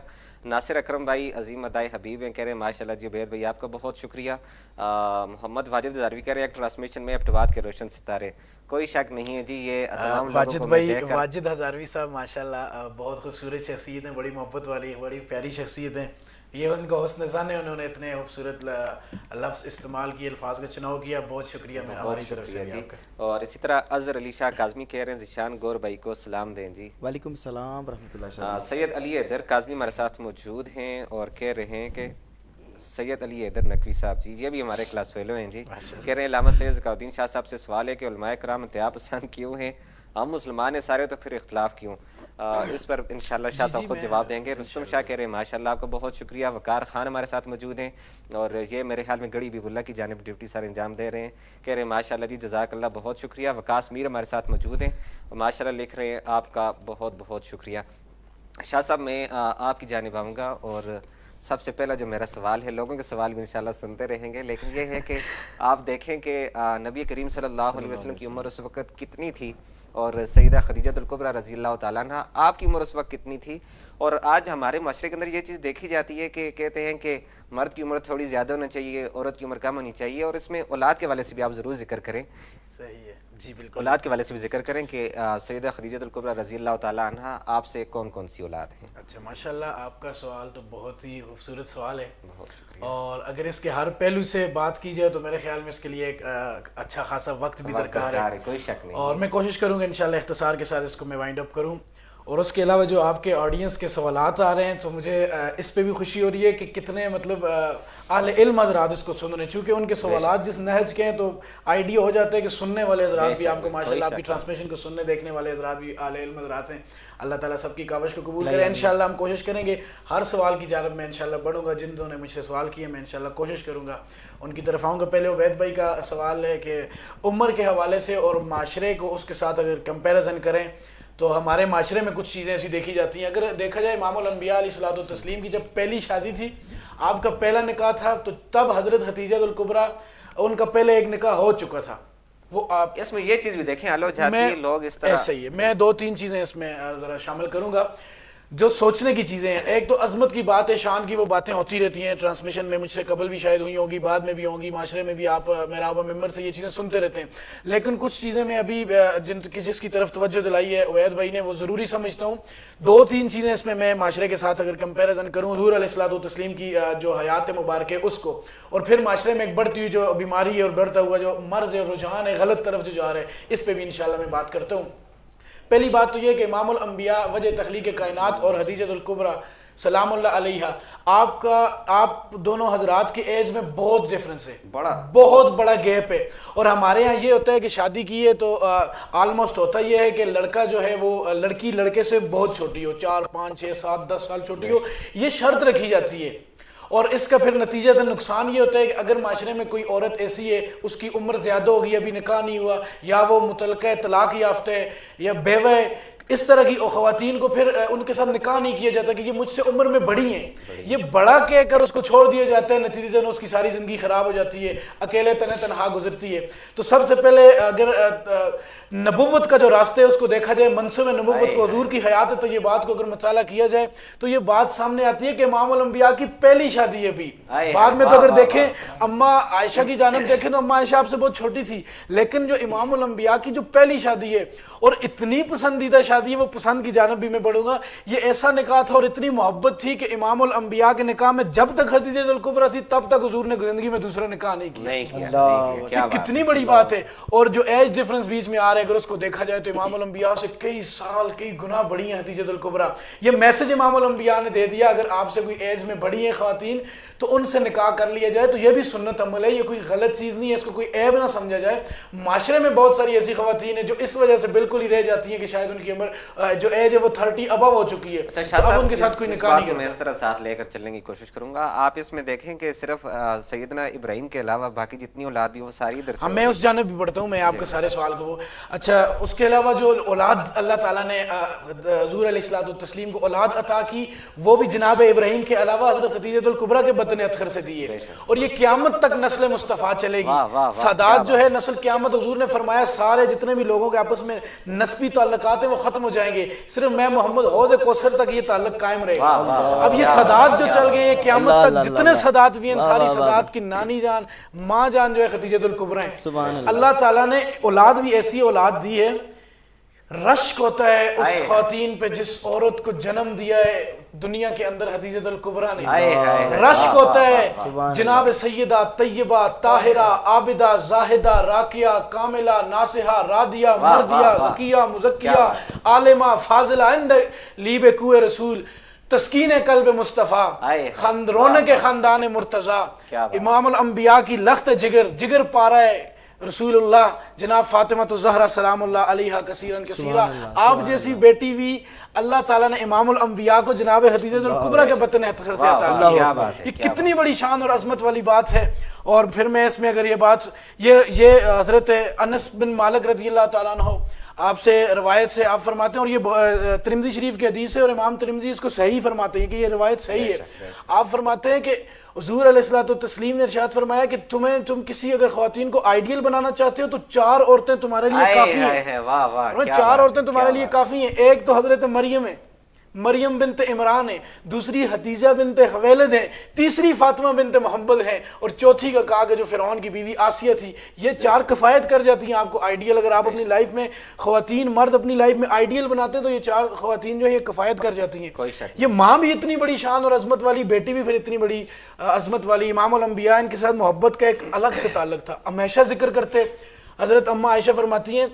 ناصر اکرم بھائی عظیم ادائے حبیب ہیں، کہہ رہے ہیں ماشاءاللہ جی. عبید بھائی آپ کا بہت شکریہ. محمد واجد ہزاروی کہہ رہے ہیں ایک ٹرانسمیشن میں اپٹواد کے روشن ستارے. کوئی شک نہیں ہے جی، یہ تمام
واجد بھائی واجد ہزاروی صاحب ماشاءاللہ بہت خوبصورت شخصیت ہیں، بڑی محبت والی، بڑی پیاری شخصیت ہیں. یہ ان کا حسن ظن ہے، انہوں نے اتنے خوبصورت لفظ استعمال کیے، الفاظ کا چناؤ کیا. بہت شکریہ میں ہماری طرف سے جی.
اور اسی طرح اظہر علی شاہ کاظمی کہہ رہے ہیں ذیشان گور بھائی کو سلام دیں جی.
وعلیکم السلام ورحمۃ اللہ شاہ.
سید علی حیدر کاظمی ہمارے ساتھ موجود ہیں اور کہہ رہے ہیں کہ سید علی حیدر نقوی صاحب جی، یہ بھی ہمارے کلاس فیلو ہیں جی. کہہ رہے ہیں علامہ سید ذکاء الدین شاہ صاحب سے سوال ہے کہ علماء کرام انتہا پسند کیوں ہیں؟ ہم مسلمان ہیں سارے، تو پھر اختلاف کیوں؟ اس پر انشاءاللہ شاہ صاحب خود جواب دیں گے. رستم شاہ کہہ رہے ہیں ماشاءاللہ آپ کو بہت شکریہ. وقار خان ہمارے ساتھ موجود ہیں اور یہ میرے خیال میں گڑھی بیب اللہ کی جانب ڈیوٹی سر انجام دے رہے ہیں. کہہ رہے ہیں ماشاءاللہ جی جزاک اللہ، بہت شکریہ. وقاص میر ہمارے ساتھ موجود ہیں اور ماشاءاللہ لکھ رہے ہیں آپ کا بہت بہت شکریہ. شاہ صاحب میں آپ کی جانب آؤں گا اور سب سے پہلا جو میرا سوال ہے، لوگوں کے سوال بھی انشاءاللہ سنتے رہیں گے، لیکن یہ ہے کہ آپ دیکھیں کہ نبی کریم صلی اللہ علیہ وسلم کی عمر اس وقت کتنی تھی اور سیدہ خدیجہ الکبریٰ رضی اللہ تعالیٰ عنہ آپ کی عمر اس وقت کتنی تھی. اور آج ہمارے معاشرے کے اندر یہ چیز دیکھی جاتی ہے کہ کہتے ہیں کہ مرد کی عمر تھوڑی زیادہ ہونا چاہیے، عورت کی عمر کم ہونی چاہیے. اور اس میں اولاد کے حوالے سے بھی آپ ضرور ذکر کریں.
صحیح ہے جی، بالکل.
اولاد کے حوالے سے بھی ذکر کریں کہ سیدہ خدیجہ الکبریٰ رضی اللہ تعالیٰ عنہ آپ سے کون کون سی اولاد ہیں؟
اچھا ماشاءاللہ آپ کا سوال تو بہت ہی خوبصورت سوال ہے،
بہت شکریہ.
اور اگر اس کے ہر پہلو سے بات کی جائے تو میرے خیال میں اس کے لیے ایک اچھا خاصا وقت بھی درکار ہے،
کوئی شک نہیں.
اور میں کوشش کروں گا انشاءاللہ اختصار کے ساتھ اس کو میں وائنڈ اپ کروں. اور اس کے علاوہ جو آپ کے آڈینس کے سوالات آ رہے ہیں تو مجھے اس پہ بھی خوشی ہو رہی ہے کہ کتنے مطلب اہل علم حضرات اس کو سن رہے ہیں، چونکہ ان کے سوالات جس نہج کے ہیں تو آئیڈیا ہو جاتا ہے کہ سننے والے حضرات بھی آپ کو ماشاءاللہ آپ کی ٹرانسمیشن کو سننے دیکھنے والے حضرات بھی اہل علم حضرات ہیں. اللہ تعالیٰ سب کی کاوش کو قبول کرے. انشاءاللہ ہم کوشش کریں گے ہر سوال کی جانب میں انشاءاللہ بڑھوں گا. جنہوں نے مجھ سے سوال کیے میں انشاءاللہ کوشش کروں گا ان کی طرف آؤں گا. پہلے عبید بھائی کا سوال ہے کہ عمر کے حوالے سے اور معاشرے کو اس کے ساتھ اگر کمپیریزن کریں تو ہمارے معاشرے میں کچھ چیزیں ایسی دیکھی جاتی ہیں. اگر دیکھا جائے امام الانبیاء علیہ الصلوۃ والتسلیم کی جب پہلی شادی تھی، آپ کا پہلا نکاح تھا، تو تب حضرت خدیجہ الکبریٰ ان کا پہلے ایک نکاح ہو چکا تھا. وہ آپ
اس میں یہ چیز بھی دیکھیں آلو جاتی لوگ اس طرح
ایسا ہی ہے. میں دو تین چیزیں اس میں ذرا شامل کروں گا جو سوچنے کی چیزیں ہیں. ایک تو عظمت کی بات ہے، شان کی وہ باتیں ہوتی رہتی ہیں ٹرانسمیشن میں، مجھ سے قبل بھی شاید ہوئی ہوں گی، بعد میں بھی ہوں گی، معاشرے میں بھی آپ میرا ممبر سے یہ چیزیں سنتے رہتے ہیں. لیکن کچھ چیزیں میں ابھی جس کی طرف توجہ دلائی ہے عبید بھائی نے وہ ضروری سمجھتا ہوں. دو تین چیزیں اس میں معاشرے کے ساتھ اگر کمپیریزن کروں، حضور علیہ الصلوۃ والتسلیم کی جو حیات مبارک ہے اس کو، اور پھر معاشرے میں ایک بڑھتی ہوئی جو بیماری ہے اور بڑھتا ہوا جو مرض ہے، رجحان ہے غلط طرف جو جا رہا ہے، اس پہ بھی انشاءاللہ میں بات کرتا ہوں. پہلی بات تو یہ کہ امام الانبیاء وجہ تخلیق کائنات اور خدیجہ الکبریٰ سلام اللہ علیہا، آپ دونوں حضرات کے ایج میں بہت ڈفرنس ہے، بہت بڑا گیپ ہے. اور ہمارے ہاں یہ ہوتا ہے کہ شادی کی ہے تو آلموسٹ ہوتا یہ ہے کہ لڑکا جو ہے وہ لڑکی لڑکے سے بہت چھوٹی ہو، 4 5 6 7 10 سال چھوٹی ہو، یہ شرط رکھی جاتی ہے. اور اس کا پھر نتیجہ نقصان یہ ہوتا ہے کہ اگر معاشرے میں کوئی عورت ایسی ہے اس کی عمر زیادہ ہوگی، ابھی نکاح نہیں ہوا، یا وہ متعلقہ طلاق یافتہ ہے یا بیوہ ہے، اس طرح کی خواتین کو پھر ان کے ساتھ نکاح نہیں کیا جاتا کہ یہ مجھ سے عمر میں بڑی ہیں، یہ بڑا کہہ کر اس کو چھوڑ دیا جاتا ہے، نتیجتاً اس کی ساری زندگی خراب ہو جاتی ہے، اکیلے تنہا گزرتی ہے۔ تو سب سے پہلے اگر نبوت کا جو راستے ہے اس کو دیکھا جائے، منصب نبوت کو حضور کی حیات طیبات کو اگر مطالعہ کیا جائے تو یہ بات سامنے آتی ہے کہ امام الانبیاء کی پہلی شادی ہے بھی۔ بعد میں تو اگر دیکھیں اماں عائشہ کی جانب دیکھیں تو اماں عائشہ آپ سے بہت چھوٹی تھی، لیکن جو امام الانبیاء کی جو پہلی شادی ہے اور اتنی پسندیدہ شادی ہے، وہ پسند کی جانب بھی میں بڑھوں گا، یہ ایسا نکاح تھا اور اتنی محبت تھی کہ امام الانبیاء کے نکاح میں جب تک خدیجہ الکبریٰ تھی تب تک حضور نے زندگی میں دوسرا نکاح نہیں کیا۔ کتنی بڑی بات ہے۔ اور جو ایج ڈیفرنس بیچ میں آ رہا ہے اگر اس کو دیکھا جائے تو امام الانبیاء سے کئی سال کئی گنا بڑی ہیں خدیجہ الکبریٰ۔ یہ میسج امام الانبیاء نے دے دیا اگر آپ سے کوئی ایج میں بڑی ہیں خواتین تو ان سے نکاح کر لیا جائے، تو یہ بھی سنت عمل ہے، یہ کوئی غلط چیز نہیں ہے، اس کو کوئی عیب نہ سمجھا جائے۔ معاشرے میں بہت ساری ایسی خواتین ہیں جو اس وجہ سے بالکل ہی رہ جاتی ہیں کہ شاید ان کی عمر جو ایج ہے وہ 30 ابو ہو چکی ہے، تو اب ان کے ساتھ کوئی نکاح نہیں کرتا۔
میں اس طرح ساتھ لے کر چلنے کی کوشش کروں گا۔ آپ اس میں دیکھیں کہ صرف سیدنا ابراہیم کے علاوہ باقی جتنی اولاد بھی وہ ساری ادھر سے،
میں اس جانب بھی بڑھتا ہوں، میں آپ کے سارے سوال کو اچھا اس کے علاوہ جو اولاد اللہ تعالیٰ نے حضور علیہ الصلوۃ والتسلیم کو اولاد عطا کی وہ بھی جناب ابراہیم کے علاوہ حضرت خدیجہ الکبریٰ کے بطن اطہر سے دی ہے، اور یہ قیامت تک نسل مصطفیٰ چلے گی۔ سادات جو ہے نسل قیامت، حضور نے فرمایا سارے جتنے بھی لوگوں کے آپس میں نسبی تعلقات ہیں وہ ختم ہو جائیں گے، صرف میں محمد حوض کوثر تک یہ تعلق قائم رہے گا۔ اب یہ سادات جو چل گئے ہیں قیامت تک، جتنے سادات بھی ہیں ساری سادات کی نانی جان ماں جان جو ہے خدیجہ الکبریٰ ہیں۔ اللہ تعالیٰ نے اولاد بھی ایسی اولاد دی ہے، رشک ہوتا ہے اس خواتین پہ جس عورت کو جنم دیا ہے دنیا کے اندر خدیجہ الکبریٰ نے، رشک ہوتا ہے جناب سیدہ طیبہ طاہرہ عابدہ زاہدہ راکیہ کاملہ ناصحہ رادیہ مردیہ ذکیہ مزکیہ عالمہ فاضلہ عند لیب کوہ رسول تسکین قلب مصطفیٰ رونق خاندان مرتضیٰ، امام الانبیاء کی لخت جگر پارہ ہے رسول اللہ جناب فاطمہ الزہرا سلام اللہ علیہا کثیرن کثیرہ، آپ جیسی بیٹی بھی اللہ تعالیٰ نے امام الانبیاء کو جناب خدیجہ الکبریٰ کے بطن اطہر سے عطا کیا۔ یہ کتنی بڑی شان اور عظمت والی بات ہے۔ اور پھر میں اس میں اگر یہ بات یہ حضرت انس بن مالک رضی اللہ تعالیٰ عنہ آپ سے روایت سے آپ فرماتے ہیں، اور یہ ترمذی شریف کی حدیث ہے اور امام ترمذی اس کو صحیح فرماتے ہیں کہ یہ روایت صحیح ہے۔ آپ فرماتے ہیں کہ حضور علیہ الصلوۃ والتسلیم نے ارشاد فرمایا کہ تم کسی اگر خواتین کو آئیڈیل بنانا چاہتے ہو تو 4 عورتیں تمہارے لیے کافی ہیں۔ 4 عورتیں تمہارے لیے کافی ہیں۔ ایک تو حضرت مریم ہے، مریم بنت عمران ہے، دوسری حدیجہ بنت خویلد ہے، تیسری فاطمہ بنت محمد ہے، اور چوتھی کا کہا کہ جو فرعون کی بیوی آسیہ تھی۔ یہ 4 کفایت کر جاتی ہیں آپ کو آئیڈیل، اگر آپ اپنی لائف میں خواتین مرد اپنی لائف میں آئیڈیل بناتے ہیں تو یہ 4 خواتین جو ہے یہ کفایت کر جاتی ہیں۔ یہ ماں بھی اتنی بڑی شان اور عظمت والی، بیٹی بھی پھر اتنی بڑی عظمت والی۔ امام الانبیاء ان کے ساتھ محبت کا ایک الگ سے تعلق تھا، ہمیشہ ذکر کرتے۔ حضرت اماں عائشہ فرماتی ہیں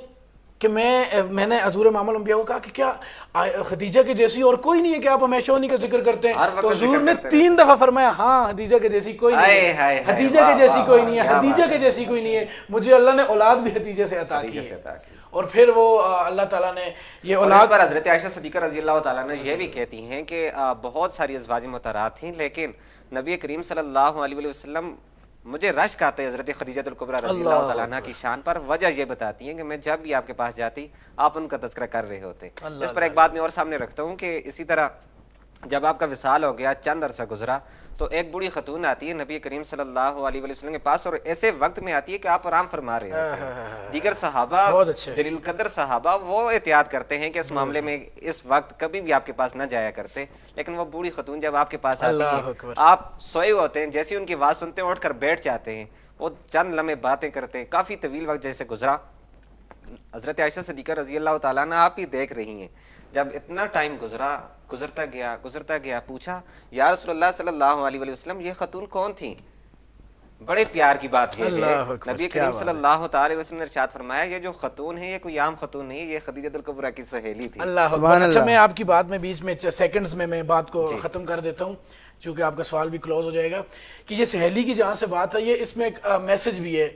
کہ میں نے حضور امام الانبیاء کو کہا کہ کیا خدیجہ کے جیسی اور کوئی نہیں ہے کہ آپ ہمیشہ انہی کا ذکر کرتے ہیں؟ تو حضور نے 3 دفعہ فرمایا ہاں خدیجہ کے جیسی کوئی نہیں ہے، خدیجہ کے جیسی کوئی نہیں ہے، خدیجہ کے جیسی کوئی نہیں ہے، مجھے اللہ نے اولاد بھی خدیجہ سے عطا کی ہے۔ اور پھر وہ اللہ تعالیٰ نے یہ اولاد
پر حضرت عائشہ صدیقہ رضی اللہ تعالیٰ عنہ یہ بھی کہتی ہیں کہ بہت ساری ازواج مطہرات تھیں لیکن نبی کریم صلی اللہ علیہ وسلم مجھے رشک آتا ہے حضرت خدیجہ الکبریٰ رضی اللہ تعالیٰ عنہ کی شان پر۔ وجہ یہ بتاتی ہیں کہ میں جب بھی آپ کے پاس جاتی آپ ان کا تذکرہ کر رہے ہوتے۔ اس پر ایک بات میں اور سامنے رکھتا ہوں کہ اسی طرح جب آپ کا وصال ہو گیا چند عرصہ گزرا تو ایک بوڑھی خاتون آتی ہے نبی کریم صلی اللہ علیہ وسلم کے پاس، اور ایسے وقت میں آتی ہے کہ آپ آرام فرما رہے ہیں۔ دیگر صحابہ جلیل القدر صحابہ وہ احتیاط کرتے ہیں کہ اس معاملے میں اس وقت کبھی بھی آپ کے پاس نہ جایا کرتے، لیکن وہ بوڑھی خاتون جب آپ کے پاس آتی ہے آپ سوئے ہوتے ہیں، جیسے ان کی آواز سنتے ہیں اٹھ کر بیٹھ جاتے ہیں، وہ چند لمحے باتیں کرتے ہیں، کافی طویل وقت جیسے گزرا۔ حضرت عائشہ صدیقہ رضی اللہ تعالیٰ عنہ آپ ہی دیکھ رہی ہیں جب اتنا ٹائم گزرتا گیا پوچھا یا رسول اللہ صلی اللہ علیہ وسلم یہ خاتون کون تھیں؟ بڑے پیار کی بات یہ ہے، نبی کریم صلی اللہ تعالی وسلم نے ارشاد فرمایا یہ جو خاتون ہے یہ کوئی عام خاتون نہیں، یہ خدیجہ الکبریٰ کی سہیلی تھی۔
اللہ اکبر۔ اچھا میں آپ کی بات میں بیچ میں سیکنڈز میں بات کو ختم کر دیتا ہوں چونکہ آپ کا سوال بھی کلوز ہو جائے گا کہ یہ سہیلی کی جہاں سے بات ہے یہ اس میں ایک میسج بھی ہے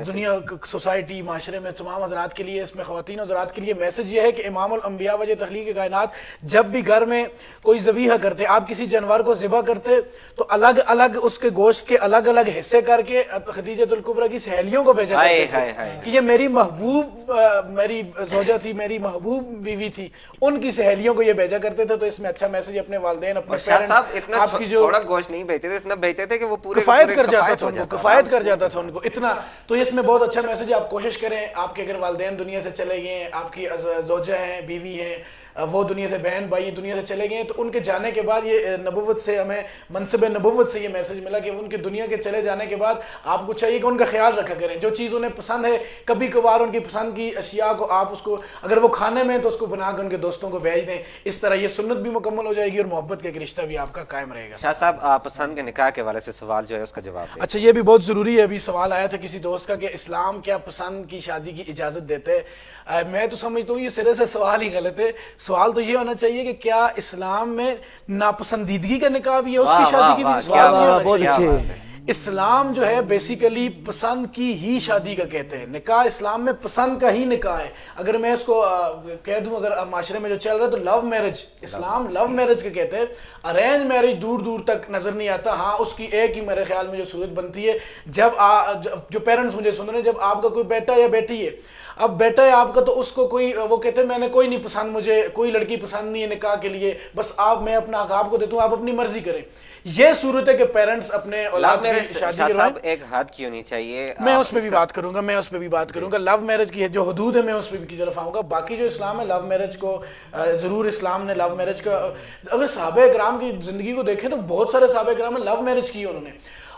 دنیا سوسائٹی معاشرے میں تمام حضرات کے لیے، اس میں خواتین حضرات کے لیے میسج یہ ہے کہ امام الانبیاء وجہ تخلیق کائنات جب بھی گھر میں کوئی ذبیحہ کرتے، آپ کسی جانور کو ذبح کرتے تو الگ الگ اس کے گوشت کے الگ الگ حصے کر کے خدیجہ الکبریٰ کی سہیلیوں کو بھیجا کرتے تھے کہ یہ میری محبوب میری زوجہ تھی, میری محبوب بیوی تھی, ان کی سہیلیوں کو یہ بھیجا کرتے تھے. تو اس میں اچھا میسج اپنے والدین, اپنے پیرنٹس, آپ کی جو
تھوڑا گوشت نہیں بھیجتے تھے, اتنا بھیجتے تھے کہ وہ پورے
کفایت کر جاتا تھا, ان کو کفایت کر جاتا تھا ان کو اتنا. تو اس میں بہت اچھا میسج ہے. آپ کوشش کریں, آپ کے اگر والدین دنیا سے چلے گئے ہیں, آپ کی زوجہ ہیں, بیوی ہیں, وہ دنیا سے, بہن بھائی دنیا سے چلے گئے ہیں, تو ان کے جانے کے بعد یہ نبوت سے ہمیں, منصب نبوت سے یہ میسج ملا کہ ان کے دنیا کے چلے جانے کے بعد آپ کو چاہیے کہ ان کا خیال رکھا کریں. جو چیز انہیں پسند ہے, کبھی کبھار ان کی پسند کی اشیاء کو آپ اس کو اگر وہ کھانے میں تو اس کو بنا کر ان کے دوستوں کو بھیج دیں. اس طرح یہ سنت بھی مکمل ہو جائے گی اور محبت کا ایک رشتہ بھی آپ کا قائم رہے گا.
شاہ صاحب, پسند کے نکاح کے حوالے سے سوال جو ہے اس کا جواب دیں.
اچھا, یہ بھی بہت ضروری ہے. ابھی سوال آیا تھا کسی دوست کا کہ اسلام کیا پسند کی شادی کی اجازت دیتے ہے. میں تو سمجھتا ہوں یہ سرے سے سوال ہی غلط ہے. سوال تو یہ ہونا چاہیے کہ کیا اسلام میں ناپسندیدگی کا نکاح بھی ہے, اس کی شادی کی بھی سوال یہ ہونا چاہیے. اسلام جو ہے بیسیکلی پسند کی ہی شادی کا کہتے ہیں. نکاح اسلام میں پسند کا ہی نکاح ہے. اگر میں اس کو کہہ دوں, اگر معاشرے میں جو چل رہا ہے تو لو میرج, اسلام لو میرج کے کہتے ہیں. ارینج میرج دور دور تک نظر نہیں آتا. ہاں, اس کی ایک ہی میرے خیال میں جو صورت بنتی ہے, جب جو پیرنٹس مجھے سن رہے ہیں, جب آپ کا کوئی بیٹا یا بیٹی ہے, اب بیٹا ہے آپ کا, تو اس کو کوئی وہ کہتے ہیں میں نے کوئی نہیں پسند, مجھے کوئی لڑکی پسند نہیں ہے نکاح کے لیے, بس میں اپنا حق آپ کو دیتا ہوں, آپ اپنی مرضی کریں. یہ صورت ہے کہ پیرنٹس اپنے اولاد کی شادی کروائیں.
ایک حد کی ہونی چاہیے,
میں اس پہ بھی بات کروں گا, لو میرج کی جو حدود ہے میں اس پہ کی طرف آؤں گا. باقی جو اسلام ہے, لو میرج کو ضرور اسلام نے لو میرج کا, اگر صحابہ کرام کی زندگی کو دیکھیں تو بہت سارے صحابہ کرام نے لو میرج کی انہوں نے.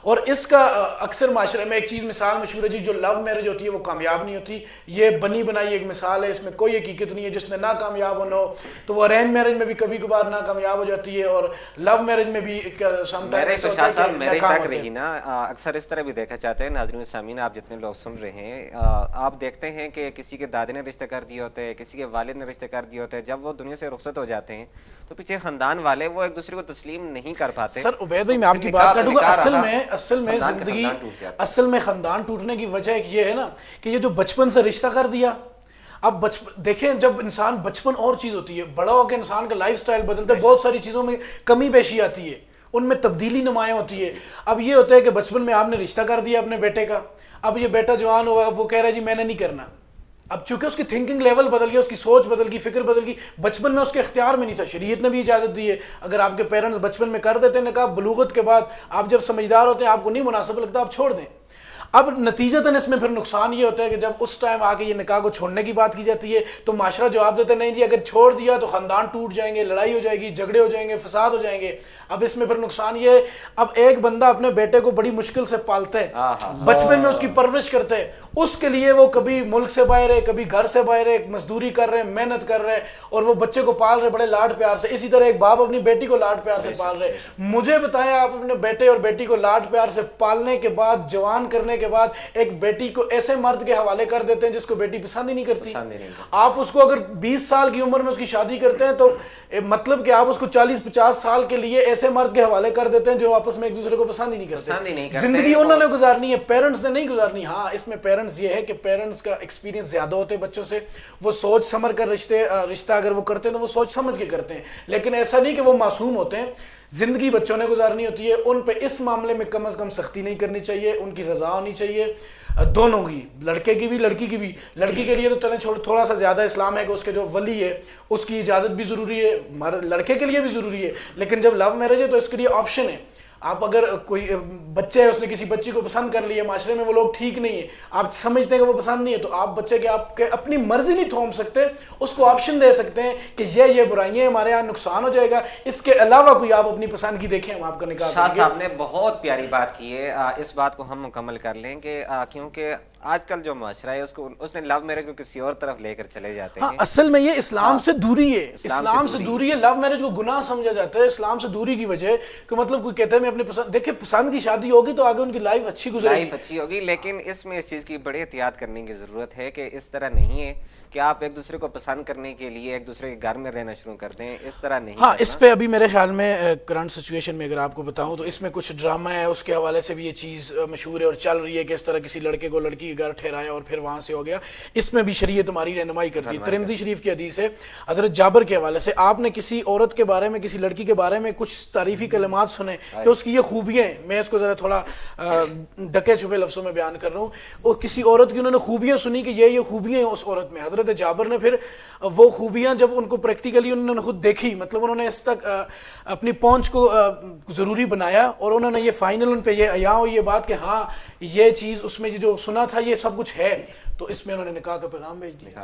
اور اس کا اکثر معاشرے میں ایک چیز مثال مشہور ہے جی, جو لو میرج ہوتی ہے وہ کامیاب نہیں ہوتی. یہ بنی بنائی ایک مثال ہے, اس میں کوئی حقیقت نہیں ہے. جس نے ناکامیاب ہونا ہو تو وہ ارینج میرج میں بھی کبھی کبھار ناکامیاب ہو جاتی ہے, اور لو میرج میں بھی
میرج تو شاہ صاحب میرج تک رہی نا. اکثر اس طرح بھی دیکھا جاتا ہے, ناظرین سامعین آپ جتنے لوگ سن رہے ہیں, آپ دیکھتے ہیں کہ کسی کے دادے نے رشتے کر دیے ہوتے ہیں, کسی کے والد نے رشتے کر دیے ہوتے ہیں. جب وہ دنیا سے رخصت ہو جاتے ہیں تو پیچھے خاندان والے وہ ایک دوسرے کو تسلیم نہیں کر پاتے.
سر عبید بھائی, میں آپ کی بات کاٹوں گا. اصل میں زندگی, اصل میں خاندان ٹوٹنے کی وجہ ایک یہ ہے نا کہ یہ جو بچپن سے رشتہ کر دیا. اب دیکھیں, جب انسان بچپن اور چیز ہوتی ہے, بڑا ہو کے انسان کا لائف سٹائل بدلتا ہے, بہت ساری چیزوں میں کمی بیشی آتی ہے, ان میں تبدیلی نمایاں ہوتی ہے. اب یہ ہوتا ہے کہ بچپن میں آپ نے رشتہ کر دیا اپنے بیٹے کا, اب یہ بیٹا جوان ہوا, وہ کہہ رہا ہے جی میں نے نہیں کرنا. اب چونکہ اس کی تھنکنگ لیول بدل گیا, اس کی سوچ بدل گئی, فکر بدل گئی. بچپن میں اس کے اختیار میں نہیں تھا, شریعت نے بھی اجازت دی ہے. اگر آپ کے پیرنٹس بچپن میں کر دیتے ہیں نکاح, بلوغت کے بعد آپ جب سمجھدار ہوتے ہیں, آپ کو نہیں مناسب لگتا, آپ چھوڑ دیں. اب نتیجتاً اس میں پھر نقصان یہ ہوتا ہے کہ جب اس ٹائم آ کے یہ نکاح کو چھوڑنے کی بات کی جاتی ہے تو معاشرہ جواب دیتا ہے نہیں جی اگر چھوڑ دیا تو خاندان ٹوٹ جائیں گے, لڑائی ہو جائے گی, جھگڑے ہو جائیں گے, فساد ہو جائیں گے. اب اس میں پھر نقصان یہ ہے, اب ایک بندہ اپنے بیٹے کو بڑی مشکل سے پالتا ہے, بچپن میں اس کی پرورش کرتا ہے, اس کے لیے وہ کبھی ملک سے باہر ہے, کبھی گھر سے باہر ہے, مزدوری کر رہے ہیں, محنت کر رہے ہیں, اور وہ بچے کو پال رہے بڑے لاڈ پیار سے. اسی طرح ایک باپ اپنی بیٹی کو لاڈ پیار سے پال رہے. مجھے بتائیں, آپ اپنے بیٹے اور بیٹی کو لاڈ پیار سے پالنے کے بعد, جوان کرنے کے بعد, ایک بیٹی کو ایسے مرد کے حوالے کر دیتے ہیں جس کو بیٹی پسند ہی نہیں کرتی. آپ اس کو اگر 20 سال کی عمر میں اس کی شادی کرتے ہیں تو مطلب کہ آپ اس کو 40-50 سال کے لیے ایسے مرد کے حوالے کر دیتے ہیں جو آپس میں ایک دوسرے کو پسند ہی نہیں کرتے. زندگی انہوں نے گزارنی ہے, پیرنٹس نے نہیں گزارنی. ہاں, اس میں پیرنٹس یہ ہے کہ پیرنٹس کا ایکسپیرینس زیادہ ہوتے ہیں بچوں سے, وہ سوچ سمجھ کر رشتہ اگر وہ کرتے ہیں تو وہ سوچ سمجھ کے کرتے ہیں. لیکن ایسا نہیں کہ وہ معصوم ہوتے ہیں, زندگی بچوں نے گزارنی ہوتی ہے. ان پہ اس معاملے میں کم از کم سختی نہیں کرنی چاہیے, ان کی رضا ہونی چاہیے دونوں کی, لڑکے کی بھی لڑکی کی بھی. لڑکی کے لیے تو چلیں تھوڑا سا زیادہ اسلام ہے کہ اس کے جو ولی ہے اس کی اجازت بھی ضروری ہے, لڑکے کے لیے بھی ضروری ہے. لیکن جب لو میرج ہے تو اس کے لیے آپشن ہے. آپ اگر کوئی بچے ہے, اس نے کسی بچی کو پسند کر لیا, معاشرے میں وہ لوگ ٹھیک نہیں ہے, آپ سمجھتے ہیں کہ وہ پسند نہیں ہے, تو آپ بچے کے آپ کے اپنی مرضی نہیں تھوم سکتے, اس کو آپشن دے سکتے ہیں کہ یہ برائیاں ہمارے یہاں نقصان ہو جائے گا, اس کے علاوہ کوئی آپ اپنی پسند کی دیکھیں, ہم آپ کا نکاح.
شاہ صاحب نے بہت پیاری بات کی ہے, اس بات کو ہم مکمل کر لیں کہ کیونکہ آج کل جو معاشرہ ہے اس نے لو میرج کو کسی اور طرف لے کر چلے جاتے ہیں.
اصل میں یہ اسلام سے دوری ہے, اسلام سے دوری ہے. لو میرج کو گناہ سمجھا جاتا ہے اسلام سے دوری کی وجہ, کہ مطلب کوئی کہتا ہے میں اپنے پسند, دیکھیں پسند کی شادی ہوگی تو آگے ان کی لائف اچھی گزرے گی,
لائف اچھی ہوگی. لیکن اس میں اس چیز کی بڑی احتیاط کرنے کی ضرورت ہے کہ اس طرح نہیں ہے کہ آپ ایک دوسرے کو پسند کرنے کے لیے ایک دوسرے کے گھر میں رہنا شروع کر دیں, اس طرح نہیں.
ہاں, اس پہ ابھی میرے خیال میں کرنٹ سچویشن میں اگر آپ کو بتاؤں تو اس میں کچھ ڈرامہ ہے, اس کے حوالے سے بھی یہ چیز مشہور ہے اور چل رہی ہے کہ اس طرح کسی لڑکے کو لڑکی کے گھر ٹھہرایا اور پھر وہاں سے ہو گیا. اس میں بھی شریعت ہماری رہنمائی کرتی ہے. ترمذی شریف کی حدیث ہے حضرت جابر کے حوالے سے, آپ نے کسی عورت کے بارے میں, کسی لڑکی کے بارے میں کچھ تعریفی کلمات سنے کہ اس کی یہ خوبیاں ہیں, میں اس کو ذرا تھوڑا ڈکے چھپے لفظوں میں بیان کر رہا ہوں, اور کسی عورت کی انہوں نے خوبیاں سنی کہ یہ خوبیاں ہیں اس عورت میں. حضرت جابر نے پھر وہ خوبیاں جب ان کو پریکٹیکلی انہوں نے خود دیکھی, مطلب انہوں نے اس تک اپنی پہنچ کو ضروری بنایا, اور انہوں نے یہ فائنل ان پہ یہ عیاں ہو یہ بات کہ ہاں یہ چیز اس میں جو سنا تھا یہ سب کچھ ہے, تو اس میں انہوں نے نکاح کا پیغام بھیج دیا.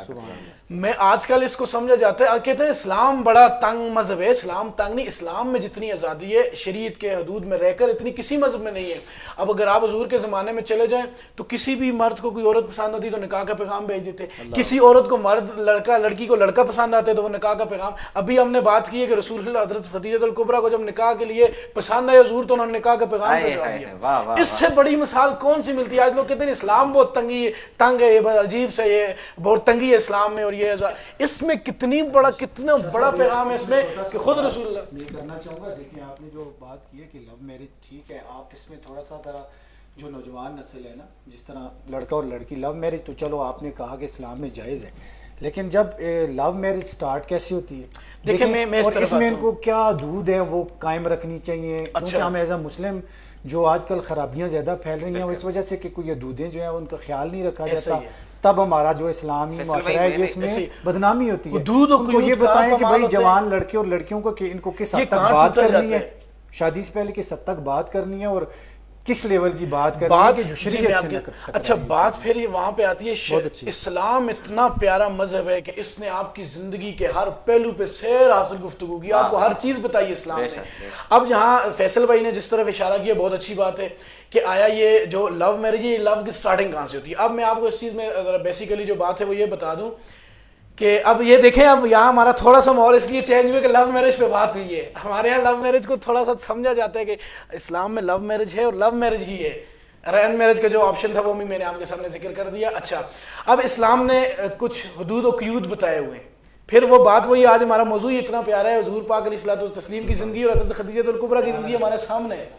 میں آج کل اس کو سمجھا جاتا ہے, کہتے ہیں اسلام بڑا تنگ مذہب ہے. اسلام تنگ نہیں, اسلام میں جتنی آزادی ہے شریعت کے حدود میں رہ کر اتنی کسی مذہب میں نہیں ہے. اب اگر آپ حضور کے زمانے میں چلے جائیں تو کسی بھی مرد کو کوئی عورت پسند آتی تو نکاح کا پیغام بھیج دیتے, کسی عورت کو مرد لڑکا لڑکی کو لڑکا پسند آتے تو وہ نکاح کا پیغام. ابھی ہم نے بات کی ہے کہ رسول اللہ حضرت خدیجہ الکبریٰ کو جب نکاح کے لیے پسند آئے حضور تو انہوں نے نکاح کا پیغام بھیجا دیا. اس سے بڑی مثال کون سی ملتی ہے؟ آج لوگ کہتے ہیں اسلام بہت تنگ ہے, عجیب سے یہ بہت تنگی ہے اسلام میں, اور یہ اس میں کتنا بڑا پیغام ہے اس میں کہ خود رسول اللہ.
میں کرنا چاہوں گا, دیکھیں آپ نے جو بات کی ہے کہ لو میرج ٹھیک ہے, آپ اس میں تھوڑا سا ذرا جو نوجوان نسل ہے نا, جس طرح لڑکا اور لڑکی لو میرج تو چلو آپ نے کہا کہ اسلام میں جائز ہے, لیکن جب لو میرج سٹارٹ کیسی ہوتی ہے
دیکھیں میں
اس میں ان کو کیا حدود ہیں وہ قائم رکھنی چاہیے, کیونکہ ہم ایز اے مسلم جو آج کل خرابیاں زیادہ پھیل رہی ہیں اس وجہ سے کہ کوئی حدودیں جو ہیں ان کا خیال نہیں رکھا جاتا, تب ہمارا جو اسلامی معاشرہ ہے یہ اس میں بدنامی ہوتی ہے. ان کو یہ بتائیں کہ بھائی جوان لڑکے اور لڑکیوں کو کہ ان کو کس حد تک بات کرنی ہے, شادی سے پہلے کس حد تک بات کرنی ہے اور کس لیول کی بات کرنی ہے کہ جو شریعت سے
اچھا بات پھر یہ وہاں پہ آتی ہے. اسلام اتنا پیارا مذہب ہے کہ اس نے آپ کی زندگی کے ہر پہلو پہ سیر حاصل گفتگو کی, آپ کو ہر چیز بتائی اسلام نے. اب جہاں فیصل بھائی نے جس طرف اشارہ کیا بہت اچھی بات ہے کہ آیا یہ جو لو میرج ہے یہ لو کی سٹارٹنگ کہاں سے ہوتی ہے. اب میں آپ کو اس چیز میں بیسیکلی جو بات ہے وہ یہ بتا دوں کہ اب یہ دیکھیں, اب یہاں ہمارا تھوڑا سا ماحول اس لیے چینج ہوا کہ لو میرج پہ بات ہوئی ہے. ہمارے یہاں لو میرج کو تھوڑا سا سمجھا جاتا ہے کہ اسلام میں لو میرج ہے اور لو میرج ہی ہے. ارینج میرج کا جو آپشن تھا وہ بھی میں نے آپ کے سامنے ذکر کر دیا. اچھا, اب اسلام نے کچھ حدود و قیود بتائے ہوئے ہیں. پھر وہ بات وہی, آج ہمارا موضوع اتنا پیارا ہے, حضور پاک علیہ الصلوۃ والتسلیم کی زندگی اور حضرت خدیجہ الکبریٰ کی زندگی ہمارے سامنے ہے.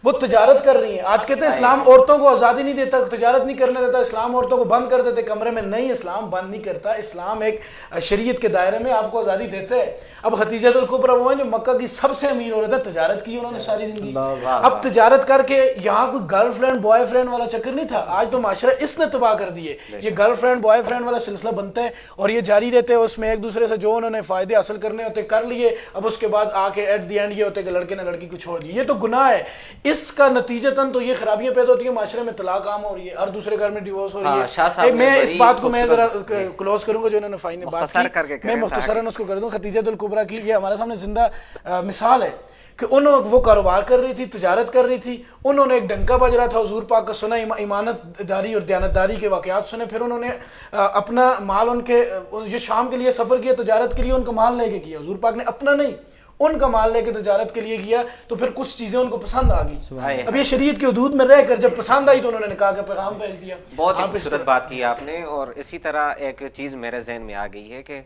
وہ تجارت کر رہی ہیں. آج کہتے ہیں اسلام عورتوں کو آزادی نہیں دیتا, تجارت نہیں کرنے دیتا, اسلام عورتوں کو بند کر دیتے کمرے میں. نہیں, اسلام بند نہیں کرتا, اسلام ایک شریعت کے دائرے میں آپ کو آزادی دیتا ہے. اب خدیجہ الکبریٰ وہ ہیں جو مکہ کی سب سے امیر عورت ہے, تجارت کی انہوں نے ساری زندگی. اب تجارت کر کے یہاں کوئی گرل فرینڈ بوائے فرینڈ والا چکر نہیں تھا. آج تو معاشرہ اس نے تباہ کر دیے. یہ گرل فرینڈ بوائے فرینڈ والا سلسلہ بنتا ہے اور یہ جاری رہتے ہیں, اس میں ایک دوسرے سے جو انہوں نے فائدے حاصل کرنے ہوتے کر لیے. اب اس کے بعد آ کے ایٹ دی اینڈ یہ ہوتے کہ لڑکے نے لڑکی کو چھوڑ دیا. یہ تو گناہ ہے. اس کا نتیجہ تو یہ خرابیاں پیدا ہوتی ہیں معاشرے میں, طلاق عام ہو رہی ہے, ہر دوسرے گھر میں ڈیورس ہو رہی ہے. میں اس بات کو میں ذرا کلوز کروں گا جو انہوں نے فائنل بات کی, میں مختصراً اس کو کر دوں. خدیجہ الکبریٰ کی یہ ہمارے سامنے زندہ مثال ہے کہ وہ کاروبار کر رہی تھی, تجارت کر رہی تھی. انہوں نے ایک ڈنکا بج رہا تھا, حضور پاک کا سنا, امانت داری اور دیانت داری کے واقعات سنے. پھر انہوں نے اپنا مال ان کے جو شام کے لیے سفر کیا تجارت کے لیے, ان کا مال لے کے کیا. حضور پاک نے اپنا نہیں ان کا مال لے کے تجارت کے لیے کیا, تو پھر کچھ چیزیں ان کو پسند آ گئی. اب یہ شریعت کی حدود میں رہ کر جب پسند آئی تو انہوں نے نکاح کا پیغام بھیج دیا.
بہت خوبصورت بات کی آپ نے. اور اسی طرح ایک چیز میرے ذہن میں آ گئی ہے کہ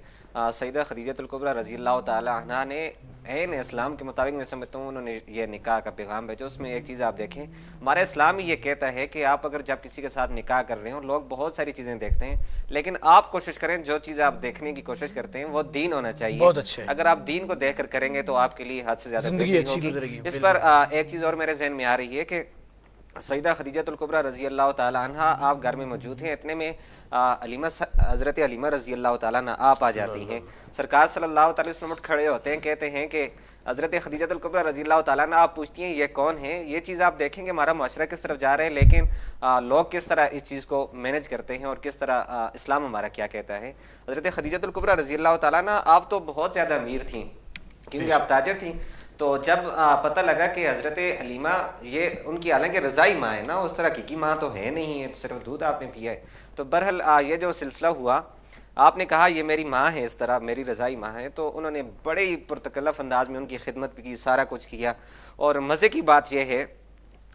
سیدہ خدیجہ الکبریٰ رضی اللہ تعالی عنہا نے عین اسلام کے مطابق میں سمجھتا ہوں انہوں نے یہ نکاح کا پیغام بھیجا. اس میں ایک چیز آپ دیکھیں, ہمارا اسلام یہ کہتا ہے کہ آپ اگر جب کسی کے ساتھ نکاح کر رہے ہوں, لوگ بہت ساری چیزیں دیکھتے ہیں, لیکن آپ کوشش کریں جو چیز آپ دیکھنے کی کوشش کرتے ہیں وہ دین ہونا چاہیے.
بہت اچھے.
اگر آپ دین کو دیکھ کر کریں گے تو آپ کے لیے حد سے زیادہ
زندگی اچھی گزرے گی.
اس پر ایک چیز اور میرے ذہن میں آ رہی ہے کہ سیدہ خدیجہ الکبریٰ رضی اللہ تعالیٰ عنہا آپ گھر میں موجود ہیں, اتنے میں حضرت علیمہ رضی اللہ تعالیٰ عنہ آپ آ جاتی ہیں. سرکار صلی اللہ علیہ وسلم کھڑے ہوتے ہیں, کہتے ہیں کہ حضرت خدیجہ الکبریٰ رضی اللہ تعالیٰ عنہ, آپ پوچھتی ہیں یہ کون ہیں. یہ چیز آپ دیکھیں گے ہمارا معاشرہ کس طرف جا رہا ہے, لیکن لوگ کس طرح اس چیز کو مینج کرتے ہیں اور کس طرح اسلام ہمارا کیا کہتا ہے. حضرت خدیجہ الکبریٰ رضی اللہ تعالیٰ عنہ آپ تو بہت زیادہ امیر تھیں کیونکہ آپ تاجر تھیں. تو جب پتہ لگا کہ حضرت حلیمہ یہ ان کی حالانکہ رضائی ماں ہے نا, اس طرح کی ماں تو ہے نہیں ہے, صرف دودھ آپ نے پیا ہے. تو بہرحال یہ جو سلسلہ ہوا, آپ نے کہا یہ میری ماں ہے, اس طرح میری رضائی ماں ہے. تو انہوں نے بڑے ہی پرتکلف انداز میں ان کی خدمت کی, سارا کچھ کیا. اور مزے کی بات یہ ہے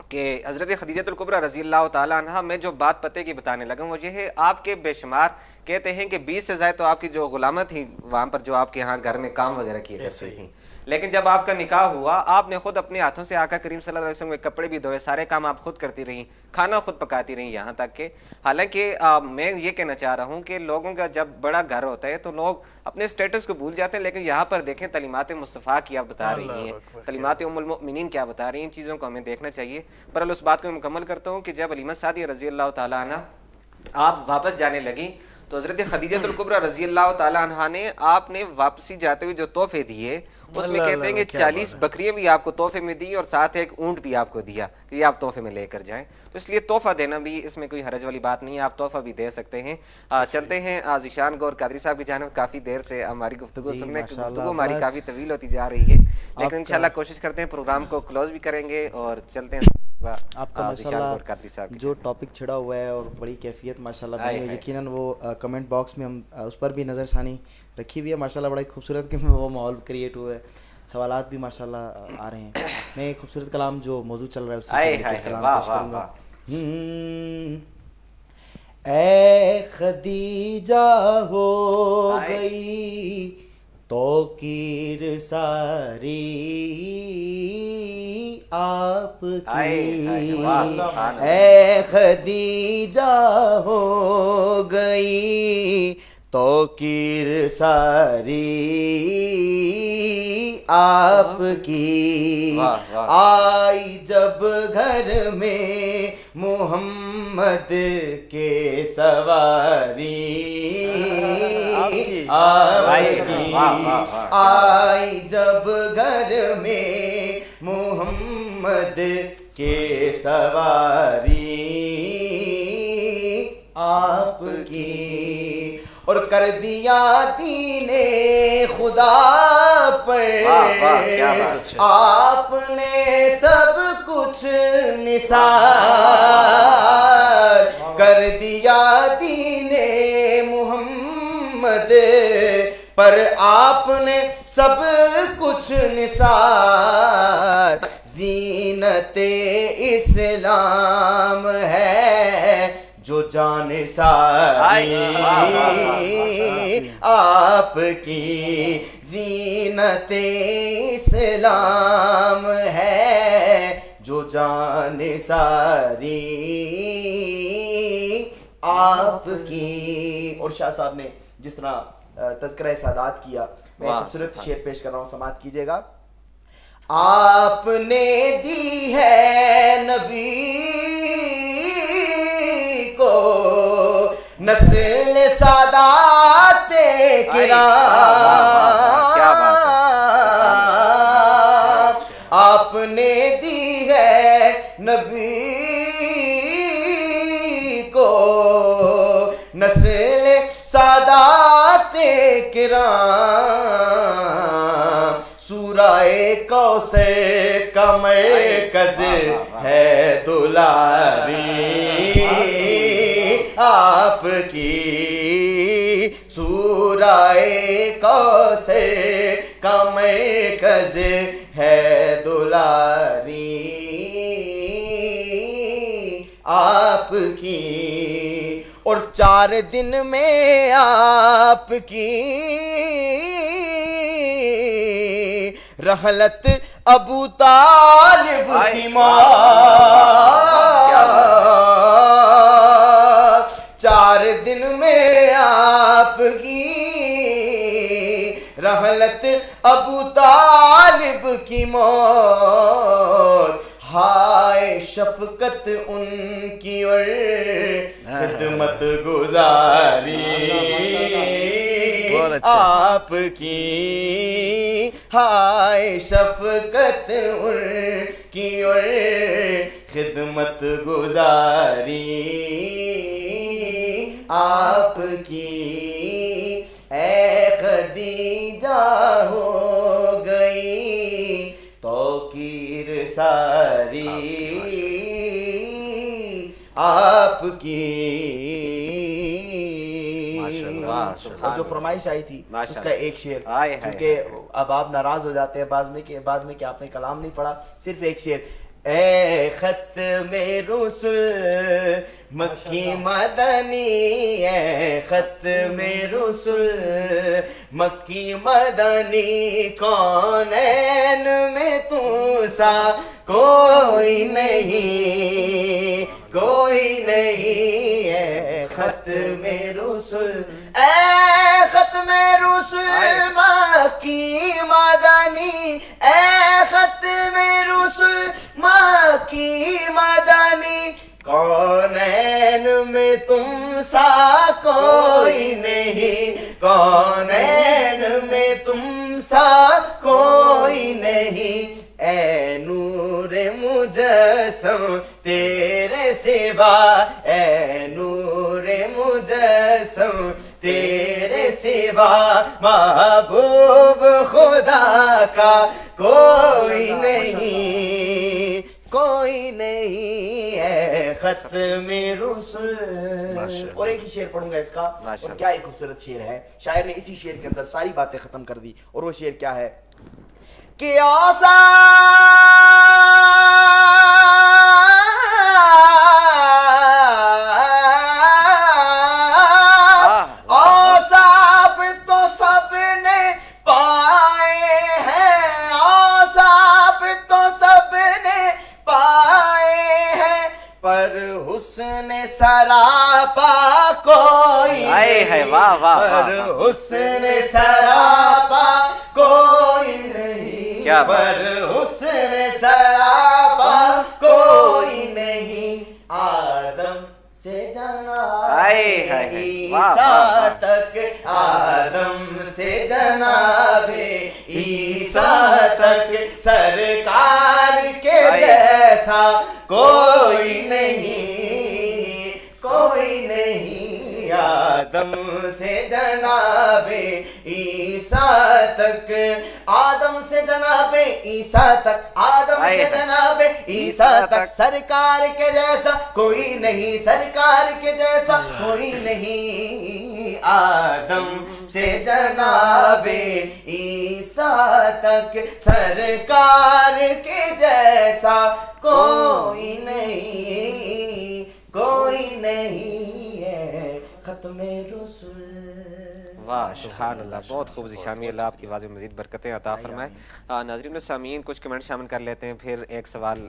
کہ حضرت خدیجہ الکبریٰ رضی اللہ تعالیٰ عنہ میں جو بات پتے کی بتانے لگا وہ یہ ہے, آپ کے بے شمار کہتے ہیں کہ 20 سے زائد تو آپ کی جو غلامت تھیں وہاں پر جو آپ کے یہاں گھر میں کام وغیرہ کیے کرتی تھیں, لیکن جب آپ کا نکاح ہوا آپ نے خود اپنے ہاتھوں سے آقا کریم صلی اللہ علیہ وسلم کے کپڑے بھی دھوئے, سارے کام آپ خود کرتی رہیں, کھانا خود پکاتی رہیں, یہاں تک کہ حالانکہ میں یہ کہنا چاہ رہا ہوں کہ لوگوں کا جب بڑا گھر ہوتا ہے تو لوگ اپنے اسٹیٹس کو بھول جاتے ہیں, لیکن یہاں پر دیکھیں تعلیمات مصطفیٰ کیا بتا رہی ہیں, تعلیمات ام المؤمنین کیا بتا رہی ہیں, ان چیزوں کو ہمیں دیکھنا چاہیے. پر اس بات کو میں مکمل کرتا ہوں کہ جب حلیمہ سعدیہ رضی اللہ تعالیٰ عنہ آپ واپس جانے لگیں تو حضرت خدیجہ الکبریٰ رضی اللہ تعالیٰ عنہ نے آپ نے واپسی جاتے ہوئے جو تحفے دیے اس میں کہتے ہیں کہ 40 بکریاں بھی آپ کو تحفے میں دی اور ساتھ ایک اونٹ بھی آپ کو دیا کہ یہ آپ تحفے میں لے کر جائیں. تو اس لیے تحفہ دینا بھی اس میں کوئی حرج والی بات نہیں ہے, آپ تحفہ بھی دے سکتے ہیں. چلتے ہیں ذیشان گور قادری صاحب کی جانب. کافی دیر سے ہماری گفتگو سننے, گفتگو ہماری کافی طویل ہوتی جا رہی ہے, لیکن انشاءاللہ کوشش کرتے ہیں پروگرام کو کلوز بھی کریں گے اور چلتے ہیں.
آپ کا ماشاءاللہ جو ٹاپک چھڑا ہوا ہے اور بڑی کیفیت ماشاءاللہ بنی ہے, یقیناً وہ کمنٹ باکس میں ہم اس پر بھی نظر ثانی رکھی ہوئی ہے ماشاءاللہ, بڑا خوبصورت کہ وہ ماحول کریٹ ہوا ہے, سوالات بھی ماشاءاللہ آ رہے ہیں. میں ایک خوبصورت کلام جو موضوع چل رہا ہے اس سے کلام پیش کروں گا. اے خدیجہ ہو گئی توقیر ساری آپ کی, اے خدیجہ ہو گئی توقیر ساری آپ کی, آئی جب گھر میں محمد کے سواری آپ کی, آئی جب گھر میں محمد کے سواری آپ کی, اور کر دیا دین خدا پر آپ نے سب کچھ نثار, کر دیا دین محمد پر آپ نے سب کچھ نثار, زینت اسلام ہے جو جان ساری آپ کی, زینت اسلام ہے جو جان ساری آپ کی. اور شاہ صاحب نے جس طرح تذکرہ سادات کیا, میں خوبصورت شعر پیش کر رہا ہوں, سماعت کیجیے گا. آپ نے دی ہے نبی کو نسل سادات کرام, آپ نے دی ہے نبی کو نسل سادات کرام, سورہ کوثر کا مرکز ہے دلاری آپ کی, سورہ کوثر کا مرکز ہے دلاری آپ کی, اور 4 دن میں آپ کی رحلت ابو طالب کی موت, 4 دن میں آپ کی رحلت ابو طالب کی موت, ہائے شفقت ان کی اور خدمت گزاری آپ کی, ہائے شفقت ان کی اور خدمت گزاری آپ کی, اے خدیجہ ہو گئی توقیر ساری آپ کی. اور جو فرمائش آئی تھی اس کا ایک شعر, کیونکہ اب آپ ناراض ہو جاتے ہیں بعد میں کہ آپ نے کلام نہیں پڑھا, صرف ایک شعر. اے ختم رسل مکی مدنی، اے ختم رسل مکی مدنی، کونین میں تو سا کوئی نہیں، کوئی نہیں، اے ختم رسل، اے ختم رسل مکی مدنی، اے ختم رسل مکی مدنی، کونین میں تم سا کوئی نہیں، کونین میں تم سا کوئی نہیں، اے نور مجسم تیرے سوا، اے نور مجسم تیرے سوا، محبوب خدا کا کوئی نہیں، کوئی نہیں، اے ختم رسل۔ اور ایک ہی شعر پڑھوں گا اس کا، اور کیا ایک خوبصورت شعر ہے، شاعر نے اسی شعر کے اندر ساری باتیں ختم کر دی، اور وہ شعر کیا ہے کہ اوصاف تو سب نے پائے ہیں، اوصاف تو سب نے پائے ہیں، پر حسن سراپا کوئی نہیں، پر حسن سراپا کوئی نہیں، پر حسن سراپا کوئی نہیں، آدم سے جناب عیسیٰ تک، آدم سے جناب عیسیٰ تک، سرکار کے جیسا کوئی نہیں، کوئی نہیں، آدم سے جناب عیسیٰ تک، آدم سے جناب عیسیٰ تک، آدم سے جناب عیسیٰ تک، سرکار کے جیسا کوئی نہیں، سرکار کے جیسا کوئی نہیں، آدم سے جناب عیسیٰ تک، سرکار کے جیسا کوئی نہیں، کوئی نہیں، ہے ختم رسل۔
واہ سبحان اللہ، بہت خوب ذیشامی، اللہ آپ کی آواز میں مزید برکتیں عطا فرمائے۔ ناظرین و سامعین کچھ کمنٹ شامل کر لیتے ہیں، پھر ایک سوال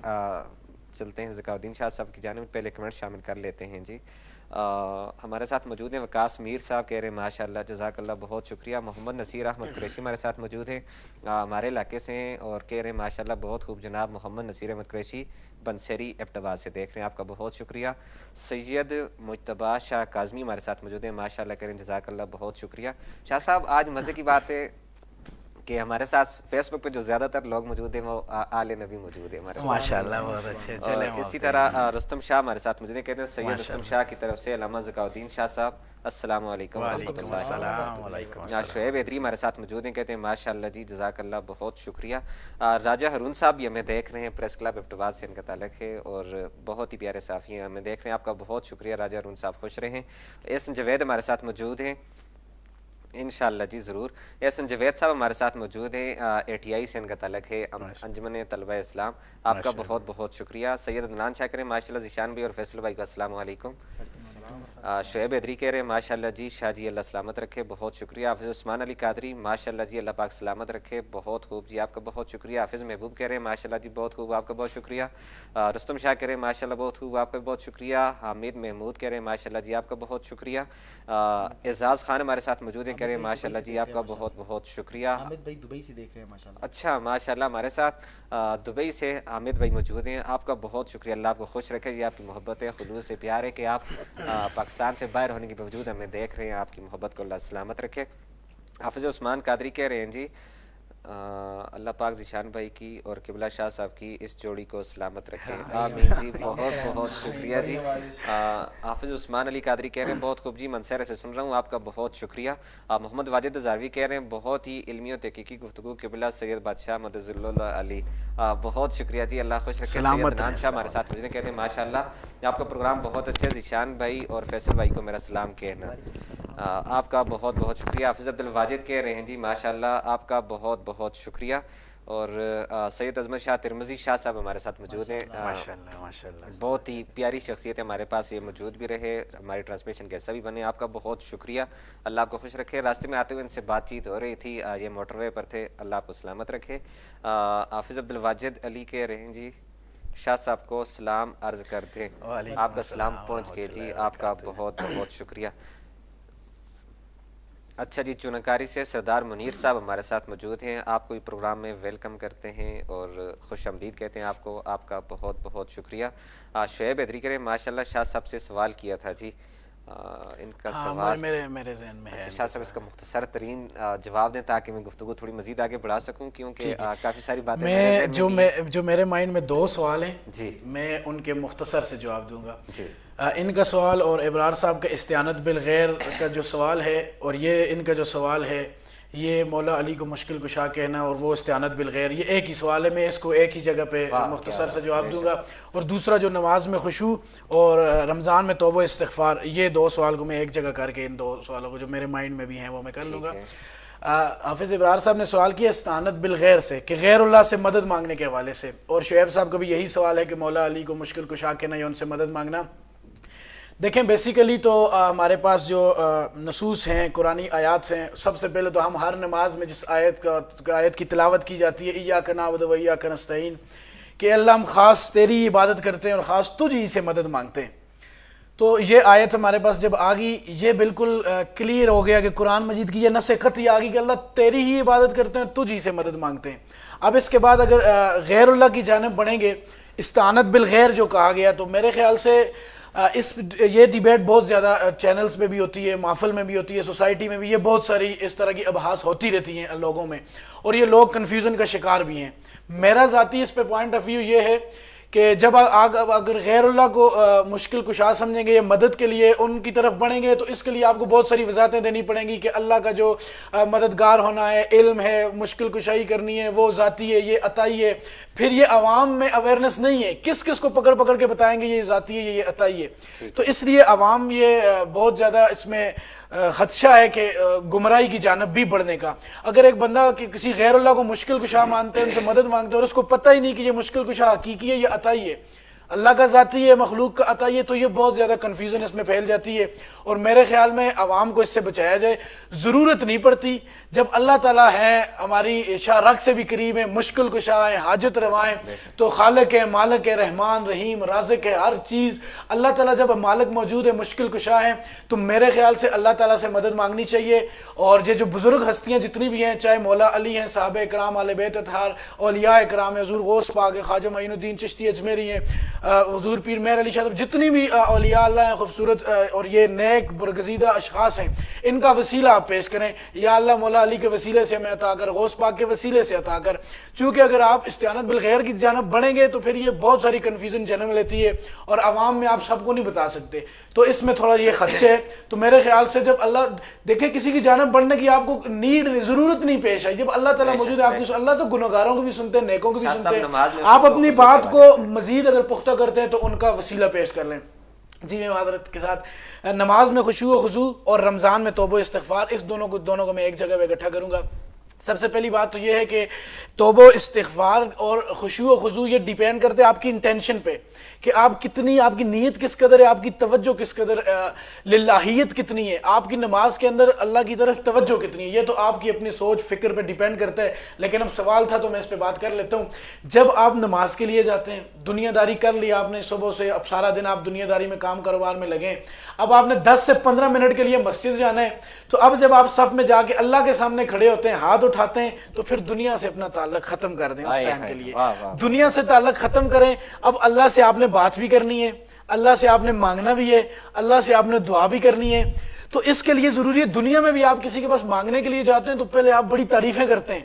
چلتے ہیں ذکاء الدین شاہ صاحب کی جانب، پہلے کمنٹ شامل کر لیتے ہیں جی۔ ہمارے ساتھ موجود ہیں وقاص میر صاحب، کہہ رہے ہیں ماشاءاللہ جزاک اللہ، بہت شکریہ۔ محمد نصیر احمد قریشی ہمارے ساتھ موجود ہیں، ہمارے علاقے سے ہیں، اور کہہ رہے ہیں ماشاءاللہ بہت خوب جناب محمد نصیر احمد قریشی بنسیری ایبٹ سے دیکھ رہے ہیں، آپ کا بہت شکریہ۔ سید مجتبیٰ شاہ کاظمی ہمارے ساتھ موجود ہیں، ماشاءاللہ کہہ رہے ہیں جزاک اللہ، بہت شکریہ۔ شاہ صاحب آج مزے کی بات ہے کہ ہمارے ساتھ فیس بک پہ جو زیادہ تر لوگ موجود ہیں وہ آل نبی موجود ہیں ہمارے ساتھ،
ماشاءاللہ بہت اچھے۔ چلیں
اسی طرح رستم شاہ ہمارے ساتھ موجود ہیں، کہتے ہیں سید رستم شاہ کی طرف سے علامہ ذکاء الدین شاہ صاحب السلام علیکم ورحمۃ اللہ وبرکاتہ۔ شعیب حیدری ہمارے ساتھ موجود ہیں، کہتے ہیں ماشاءاللہ جی جزاک اللہ، بہت شکریہ۔ راجہ ہارون صاحب بھی ہمیں دیکھ رہے ہیں، پریس کلب ایبٹ آباد سے ان کا تعلق ہے، اور بہت ہی پیارے صحافی ہیں، ہمیں دیکھ رہے ہیں، آپ کا بہت شکریہ راجہ ہارون صاحب، خوش رہیں۔ احسن جوید ہمارے ساتھ موجود ہیں، انشاءاللہ جی ضرور۔ احسن جوید صاحب ہمارے ساتھ موجود ہیں، اے ٹی آئی سے ان کا تعلق ہے، انجمن طلبہ اسلام، آپ کا بہت بہت شکریہ۔ سید عدنان شاہ کہہ رہے ہیں ماشاءاللہ ذیشان بھائی اور فیصل بھائی کو السلام علیکم۔ شعیب حیدری کہہ رہے ہیں ماشاءاللہ جی شاہ جی اللہ سلامت رکھے، بہت شکریہ۔ حافظ عثمان علی قادری ماشاءاللہ جی اللہ پاک سلامت رکھے، بہت خوب جی، آپ کا بہت شکریہ۔ حافظ محبوب کہہ رہے ہیں ماشاءاللہ جی بہت خوب، آپ کا بہت شکریہ۔ رستم شاہ کہہ رہے ہیں ماشاءاللہ بہت خوب، آپ کا بہت شکریہ۔ حامد محمود کہہ رہے ہیں ماشاءاللہ جی آپ کا بہت شکریہ۔ اعزاز خان ہمارے ساتھ موجود ہیں، کہہ رہے ہیں ماشاءاللہ جی آپ کا بہت بہت شکریہ۔
حامد بھائی دبئی سے دیکھ رہے ہیں ماشاءاللہ،
اچھا ماشاءاللہ ہمارے ساتھ دبئی سے حامد بھائی موجود ہیں، آپ کا بہت شکریہ، اللہ آپ کو خوش رکھے، یہ آپ کی محبت ہے، خلوص سے پیار ہے کہ آپ پاکستان سے باہر ہونے کے باوجود ہمیں دیکھ رہے ہیں، آپ کی محبت کو اللہ سلامت رکھے۔ حافظ عثمان قادری کہہ رہے ہیں جی اللہ پاک ذیشان بھائی کی اور قبلہ شاہ صاحب کی اس جوڑی کو سلامت رکھے، آمین جی، بہت بہت شکریہ جی۔ حافظ عثمان علی قادری کہہ رہے ہیں بہت خوب جی، منصیر سے سن رہا ہوں، آپ کا بہت شکریہ۔ محمد واجد ہزاروی کہہ رہے ہیں بہت ہی علمی و تحقیقی گفتگو، قبلہ سید بادشاہ مدظ اللہ علی، بہت شکریہ جی، اللہ خوش رکھے۔ سید عدنان شاہ ہمارے ساتھ موجود ہیں، کہتے ہیں ماشاءاللہ آپ کا پروگرام بہت اچھا، ذیشان بھائی اور فیصل بھائی کو میرا سلام کہنا، آپ کا بہت بہت شکریہ۔ حافظ عبد الواجد کہہ رہے ہیں جی ماشاءاللہ آپ کا بہت بہت شکریہ۔ اور سید عظمت شاہ ترمذی شاہ صاحب ہمارے ساتھ موجود ہیں.
ماشاءاللہ ماشاءاللہ,
بہت ہی پیاری شخصیت ہے ہمارے پاس, یہ موجود بھی رہے, ہماری ٹرانسمیشن کے حصہ بھی بنے. آپ کا بہت شکریہ, اللہ آپ کو خوش رکھے. راستے میں آتے ہوئے ان سے بات چیت ہو رہی تھی, یہ موٹر وے پر تھے, اللہ آپ کو سلامت رکھے. حافظ عبدالواجد علی کے رہیں جی, شاہ صاحب کو سلام عرض کر دیں. آپ کا سلام پہنچ گئے جی, آپ کا بہت بہت شکریہ. اچھا جی, چونکاری سے سردار منیر صاحب ہمارے ساتھ موجود ہیں, آپ کو پروگرام میں ویلکم کرتے ہیں اور خوش آمدید کہتے ہیں آپ کو, آپ کا بہت بہت شکریہ. شعیب حیدری کریں, ماشاءاللہ شاہ صاحب سے سوال کیا تھا جی, ان کا سوال
میرے ذہن میں ہے.
شاہ صاحب اس کا مختصر ترین جواب دیں تاکہ میں گفتگو تھوڑی مزید آگے بڑھا سکوں, کیونکہ کافی ساری باتیں
جو میرے مائنڈ میں 2 سوال ہیں
جی,
میں ان کے مختصر سے جواب دوں گا
جی.
ان کا سوال اور ابرار صاحب کا استعانت بالغیر کا جو سوال ہے, اور یہ ان کا جو سوال ہے, یہ مولا علی کو مشکل کشا کہنا اور وہ استعانت بالغیر, یہ ایک ہی سوال ہے. میں اس کو ایک ہی جگہ پہ مختصر سے جواب دوں گا. اور دوسرا جو نماز میں خشوع اور رمضان میں توبہ استغفار, یہ 2 سوال کو میں ایک جگہ کر کے ان 2 سوالوں کو جو میرے مائنڈ میں بھی ہیں وہ میں کر لوں گا. حافظ ابرار صاحب نے سوال کیا استعانت بالغیر سے, کہ غیر اللہ سے مدد مانگنے کے حوالے سے, اور شعیب صاحب کا بھی یہی سوال ہے کہ مولا علی کو مشکل کشا کہنا یا ان سے مدد مانگنا. دیکھیں بیسیکلی تو ہمارے پاس جو نصوص ہیں, قرآنی آیات ہیں, سب سے پہلے تو ہم ہر نماز میں جس آیت کی تلاوت کی جاتی ہے, ایاک نعبد و ایاک نستعین, کہ اللہ ہم خاص تیری عبادت کرتے ہیں اور خاص تجھ ہی سے مدد مانگتے ہیں. تو یہ آیت ہمارے پاس جب آ گئی, یہ بالکل کلیئر ہو گیا کہ قرآن مجید کی یہ نص قطعی آ گئی کہ اللہ تیری ہی عبادت کرتے ہیں, تجھ ہی سے مدد مانگتے ہیں. اب اس کے بعد اگر غیر اللہ کی جانب بڑھیں گے, استعانت بالغیر جو کہا گیا, تو میرے خیال سے یہ ڈیبیٹ بہت زیادہ چینلز پہ بھی ہوتی ہے, محفل میں بھی ہوتی ہے, سوسائٹی میں بھی, یہ بہت ساری اس طرح کی ابحاث ہوتی رہتی ہیں لوگوں میں, اور یہ لوگ کنفیوژن کا شکار بھی ہیں. میرا ذاتی اس پہ پوائنٹ آف ویو یہ ہے کہ جب اگر غیر اللہ کو مشکل کشا سمجھیں گے یا مدد کے لیے ان کی طرف بڑھیں گے, تو اس کے لیے آپ کو بہت ساری وضاحتیں دینی پڑیں گی کہ اللہ کا جو مددگار ہونا ہے, علم ہے, مشکل کشائی کرنی ہے, وہ ذاتی ہے, یہ عطائی ہے. پھر یہ عوام میں اویئرنیس نہیں ہے, کس کس کو پکڑ پکڑ کے بتائیں گے یہ ذاتی ہے, یہ عطائی ہے. تو اس لیے عوام یہ بہت زیادہ اس میں خدشہ ہے کہ گمراہی کی جانب بھی بڑھنے کا. اگر ایک بندہ کسی غیر اللہ کو مشکل کشا مانتے ہیں, ان سے مدد مانگتے ہیں, اور اس کو پتہ ہی نہیں کہ یہ مشکل کشا حقیقی ہے, یہ عطائی ہے, اللہ کا ذاتی ہے, مخلوق کا عطائی ہے, تو یہ بہت زیادہ کنفیوژن اس میں پھیل جاتی ہے. اور میرے خیال میں عوام کو اس سے بچایا جائے. ضرورت نہیں پڑتی, جب اللہ تعالیٰ ہے ہماری شاہ رگ سے بھی قریب ہے, مشکل کشا ہے, حاجت روائیں, تو خالق ہے, مالک ہے, رحمان رحیم رازق ہے, ہر چیز اللہ تعالیٰ جب مالک موجود ہے, مشکل کشا ہے, تو میرے خیال سے اللہ تعالیٰ سے مدد مانگنی چاہیے. اور یہ جو بزرگ ہستیاں جتنی بھی ہیں, چاہے مولا علی ہیں, صحابہ کرام, اہل بیت اطہار, اولیاء کرام, حضور غوث پاک, خواجہ معین الدین چشتی اجمیری ہیں, حضور پیر مہر علی شاہ, جتنی بھی اولیاء اللہ ہیں خوبصورت اور یہ نیک برگزیدہ اشخاص ہیں, ان کا وسیلہ آپ پیش کریں. یا اللہ مولا علی کے وسیلے سے ہمیں عطا کر, غوث پاک کے وسیلے سے عطا کر. چونکہ اگر آپ استعانت بالغیر کی جانب بڑھیں گے تو پھر یہ بہت ساری کنفیوژن جنم لیتی ہے, اور عوام میں آپ سب کو نہیں بتا سکتے, تو اس میں تھوڑا یہ خدشے ہے. تو میرے خیال سے جب اللہ دیکھیں کسی کی جانب بڑھنے کی آپ کو ضرورت نہیں پیش آئی, جب اللہ تعالیٰ موجود ہے آپ کی, اللہ تو گنہگاروں کو بھی سنتے ہیں, نیکوں کو بھی سنتے ہیں. آپ اپنی بات کو مزید اگر پختہ کرتے ہیں تو ان کا وسیلہ پیش کر لیں. جی میں معذرت کے ساتھ, نماز میں خشوع و خضوع اور رمضان میں توبہ و استغفار, اس دونوں کو میں ایک جگہ پہ اکٹھا کروں گا. سب سے پہلی بات تو یہ ہے کہ توبہ و استغفار اور خشوع و خضوع یہ ڈیپینڈ کرتے ہیں آپ کی انٹینشن پہ, کہ آپ کتنی, آپ کی نیت کس قدر ہے, آپ کی توجہ کس قدر, للہیت کتنی ہے, آپ کی نماز کے اندر اللہ کی طرف توجہ کتنی ہے. یہ تو آپ کی اپنی سوچ فکر پہ ڈیپینڈ کرتا ہے. لیکن اب سوال تھا تو میں اس پہ بات کر لیتا ہوں. جب آپ نماز کے لیے جاتے ہیں, دنیا داری کر لی آپ نے صبح سے, اب سارا دن آپ دنیا داری میں کام کاروبار میں لگیں, اب آپ نے 10 سے 15 منٹ کے لیے مسجد جانا ہے, تو اب جب آپ صف میں جا کے اللہ کے سامنے کھڑے ہوتے ہیں, ہاتھ اٹھاتے ہیں, تو پھر دنیا سے اپنا تعلق ختم کر دیں. اس ٹائم کے لیے دنیا سے تعلق ختم کریں. اب اللہ سے آپ نے بات بھی کرنی ہے, اللہ سے آپ نے مانگنا بھی ہے, اللہ سے آپ نے دعا بھی کرنی ہے. تو اس کے لیے ضروری ہے, دنیا میں بھی آپ کسی کے پاس مانگنے کے لیے جاتے ہیں تو پہلے آپ بڑی تعریفیں کرتے ہیں.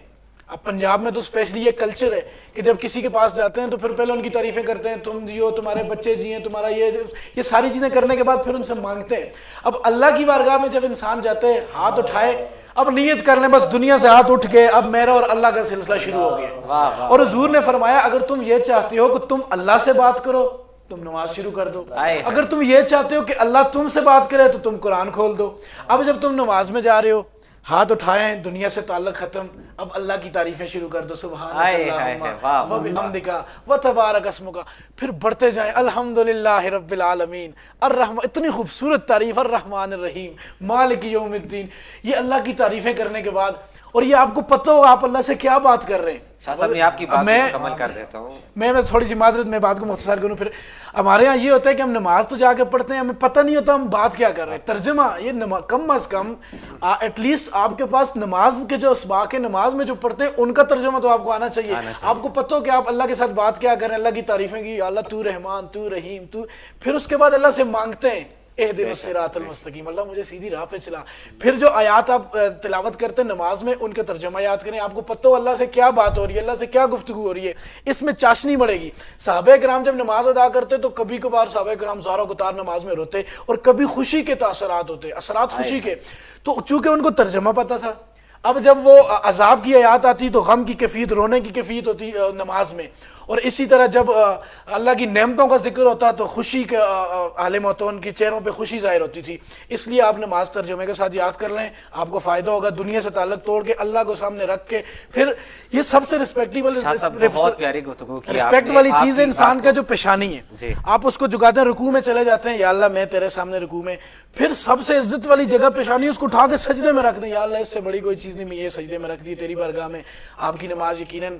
اب پنجاب میں تو اسپیشلی یہ کلچر ہے کہ جب کسی کے پاس جاتے ہیں تو پھر پہلے ان کی تعریفیں کرتے ہیں, تم جیو, تمہارے بچے جیے, تمہارا یہ ساری چیزیں کرنے کے بعد پھر ان سے مانگتے ہیں. اب اللہ کی بارگاہ میں جب انسان جاتے ہیں, ہاتھ اٹھائے, اب نیت کر لیں بس دنیا سے ہاتھ اٹھ کے اب میرا اور اللہ کا سلسلہ شروع ہو گیا. اور حضور نے فرمایا اگر تم یہ چاہتے ہو کہ تم اللہ سے بات کرو, تم نماز شروع کر دو. اگر تم یہ چاہتے ہو کہ اللہ تم سے بات کرے تو تم قرآن کھول دو. اب جب تم نماز میں جا رہے ہو ہاتھ اٹھائے ہیں, دنیا سے تعلق ختم, اب اللہ کی تعریفیں شروع کر دو, سبحان اللہ و بحمدک و تبارک اسمک, پھر بڑھتے جائیں الحمدللہ رب العالمین الرحمن, اتنی خوبصورت تعریف, الرحمن الرحیم مالک یوم الدین, یہ اللہ کی تعریفیں کرنے کے بعد, اور یہ آپ کو پتہ ہو آپ اللہ سے کیا بات کر رہے ہیں.
شاہ صاحب میں آپ کی بات کو مکمل کر دیتا ہوں,
میں تھوڑی سی معذرت میں بات کو مختصر کروں. پھر ہمارے ہاں یہ ہوتا ہے کہ ہم نماز تو جا کے پڑھتے ہیں, ہمیں پتہ نہیں ہوتا ہم بات کیا کر رہے ہیں. ترجمہ یہ کم از کم ایٹ لیسٹ آپ کے پاس نماز کے جو اسباق ہیں, نماز میں جو پڑھتے ہیں ان کا ترجمہ تو آپ کو آنا چاہیے. آپ کو پتہ ہو کہ آپ اللہ کے ساتھ بات کیا کر رہے ہیں, اللہ کی تعریفیں کی, اللہ تو رحمان تو رحیم تو, پھر اس کے بعد اللہ سے مانگتے ہیں اہدنا الصراط المستقیم, اللہ مجھے سیدھی راہ پہ چلا. پھر جو آیات آپ تلاوت کرتے ہیں نماز میں ان کے ترجمہ یاد کریں, آپ کو پتہ ہو اللہ سے کیا بات ہو رہی ہے, اللہ سے کیا گفتگو ہو رہی ہے, اس میں چاشنی بڑھے گی. صحابہ کرام جب نماز ادا کرتے تو کبھی کبھار صحابہ کرام زارا گتار نماز میں روتے, اور کبھی خوشی کے تاثرات ہوتے, اثرات خوشی کے, تو چونکہ ان کو ترجمہ پتہ تھا. اب جب وہ عذاب کی آیات آتی تو غم کی کیفیت, رونے کی کیفیت ہوتی نماز میں, اور اسی طرح جب اللہ کی نعمتوں کا ذکر ہوتا تو خوشی کے عالم ہوتا, ان کے چہروں پہ خوشی ظاہر ہوتی تھی. اس لیے آپ نماز ترجمے کے ساتھ یاد کر لیں, آپ کو فائدہ ہوگا. دنیا سے تعلق توڑ کے اللہ کو سامنے رکھ کے, پھر یہ سب سے رسپیکٹیبل
بہت پیاری گفتگو کی,
رسپیکٹ والی چیز ہے انسان کا جو پیشانی ہے, آپ اس کو جھکاتے ہیں, رکوع میں چلے جاتے ہیں, یا اللہ میں تیرے سامنے رکوع میں, پھر سب سے عزت والی جگہ پیشانی اس کو اٹھا کے سجدے میں رکھ دیں, یا اللہ اس سے بڑی کوئی چیز نہیں, میں یہ سجدے میں رکھ دی تیری بارگاہ میں. آپ کی نماز یقیناً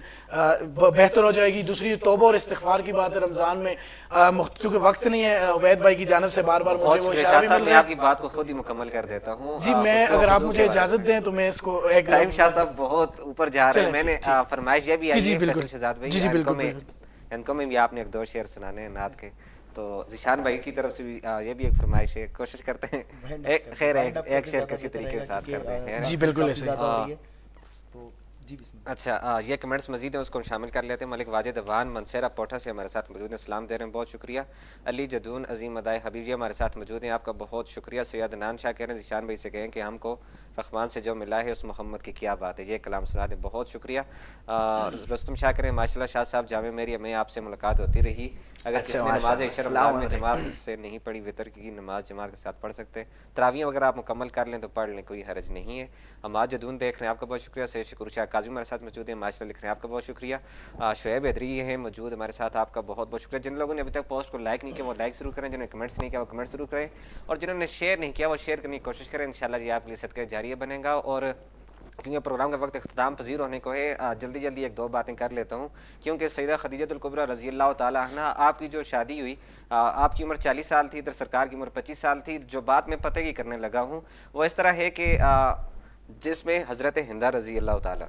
بہتر ہو جائے گی. دوسری توبہ اور استغفار کی بات ہے رمضان میں, چونکہ وقت نہیں ہے, عبید بھائی کی جانب سے بار بار مجھے وہ اشارہ بھی مل رہا ہے.
میں آپ کی بات کو خود ہی مکمل کر دیتا ہوں
جی, میں اگر آپ مجھے اجازت دیں تو میں اس کو ایک
ٹائم شاہ صاحب بہت اوپر جا رہے ہیں. میں نے فرمائش یہ بھی آئی ہے فیصل شہزاد بھائی,
جی بالکل,
ان کو میں بھی آپ نے ایک دو شعر سنانے ہیں نعت کے, تو ذیشان بھائی کی طرف سے بھی یہ بھی ایک فرمائش ہے, کوشش کرتے ہیں خیر ایک شعر کسی طریقے کے ساتھ کر رہے ہیں.
جی بالکل ایسے.
اچھا, یہ کمنٹس مزید ہیں, اس کو شامل کر لیتے ہیں. ملک واجد اوان منصیرہ پوٹھا سے ہمارے ساتھ موجود ہیں, سلام دے رہے ہیں, بہت شکریہ. علی جدون عظیم ادائے حبیب جی ہمارے ساتھ موجود ہیں, آپ کا بہت شکریہ. سید عدنان شاہ کہہ رہے ہیں ذیشان بھائی سے کہیں کہ ہم کو رحمان سے جو ملا ہے اس محمد کی کیا بات ہے, یہ کلام سنا دیں, بہت شکریہ. رستم شاہ کہہ رہے ہیں ماشاء اللہ شاہ صاحب جامع میری میں آپ سے ملاقات ہوتی رہی, اگر کسی نے نماز عشاء رمضان میں جماعت سے نہیں پڑھی, وطر کی نماز جماعت کے ساتھ پڑھ سکتے ہیں. تراویح اگر آپ مکمل کر لیں تو پڑھ لیں, کوئی حرج نہیں ہے. عماد جدون دیکھ رہے ہیں, آپ کا بہت شکریہ. سید شکور شاہ قاضی ہمارے ساتھ موجود ہیں, ماشاء اللہ لکھ رہے ہیں, آپ کا بہت شکریہ. شعیب حیدری ہیں موجود ہمارے ساتھ, آپ کا بہت بہت شکریہ. جن لوگوں نے ابھی تک پوسٹ کو لائک نہیں کیا وہ لائک ضرور کریں, جنہوں نے کمنٹس نہیں کیا وہ کمنٹ ضرور کریں, اور جنہوں نے شیئر نہیں کیا وہ شیئر کرنے کی کوشش کریں. انشاءاللہ یہ آپ کے لیے صدقہ جاریہ بنے گا. اور کیونکہ پروگرام کا وقت اختتام پذیر ہونے کو ہے, جلدی ایک دو باتیں کر لیتا ہوں, کیونکہ سیدہ خدیجہ الکبریٰ رضی اللہ تعالیٰ عنہا, آپ کی جو شادی ہوئی, آپ کی عمر 40 سال تھی, ادھر سرکار کی عمر 25 سال تھی. جو بات میں پتہ کی کرنے لگا ہوں وہ اس طرح ہے کہ جس میں حضرت ہندہ رضی اللہ تعالیٰ,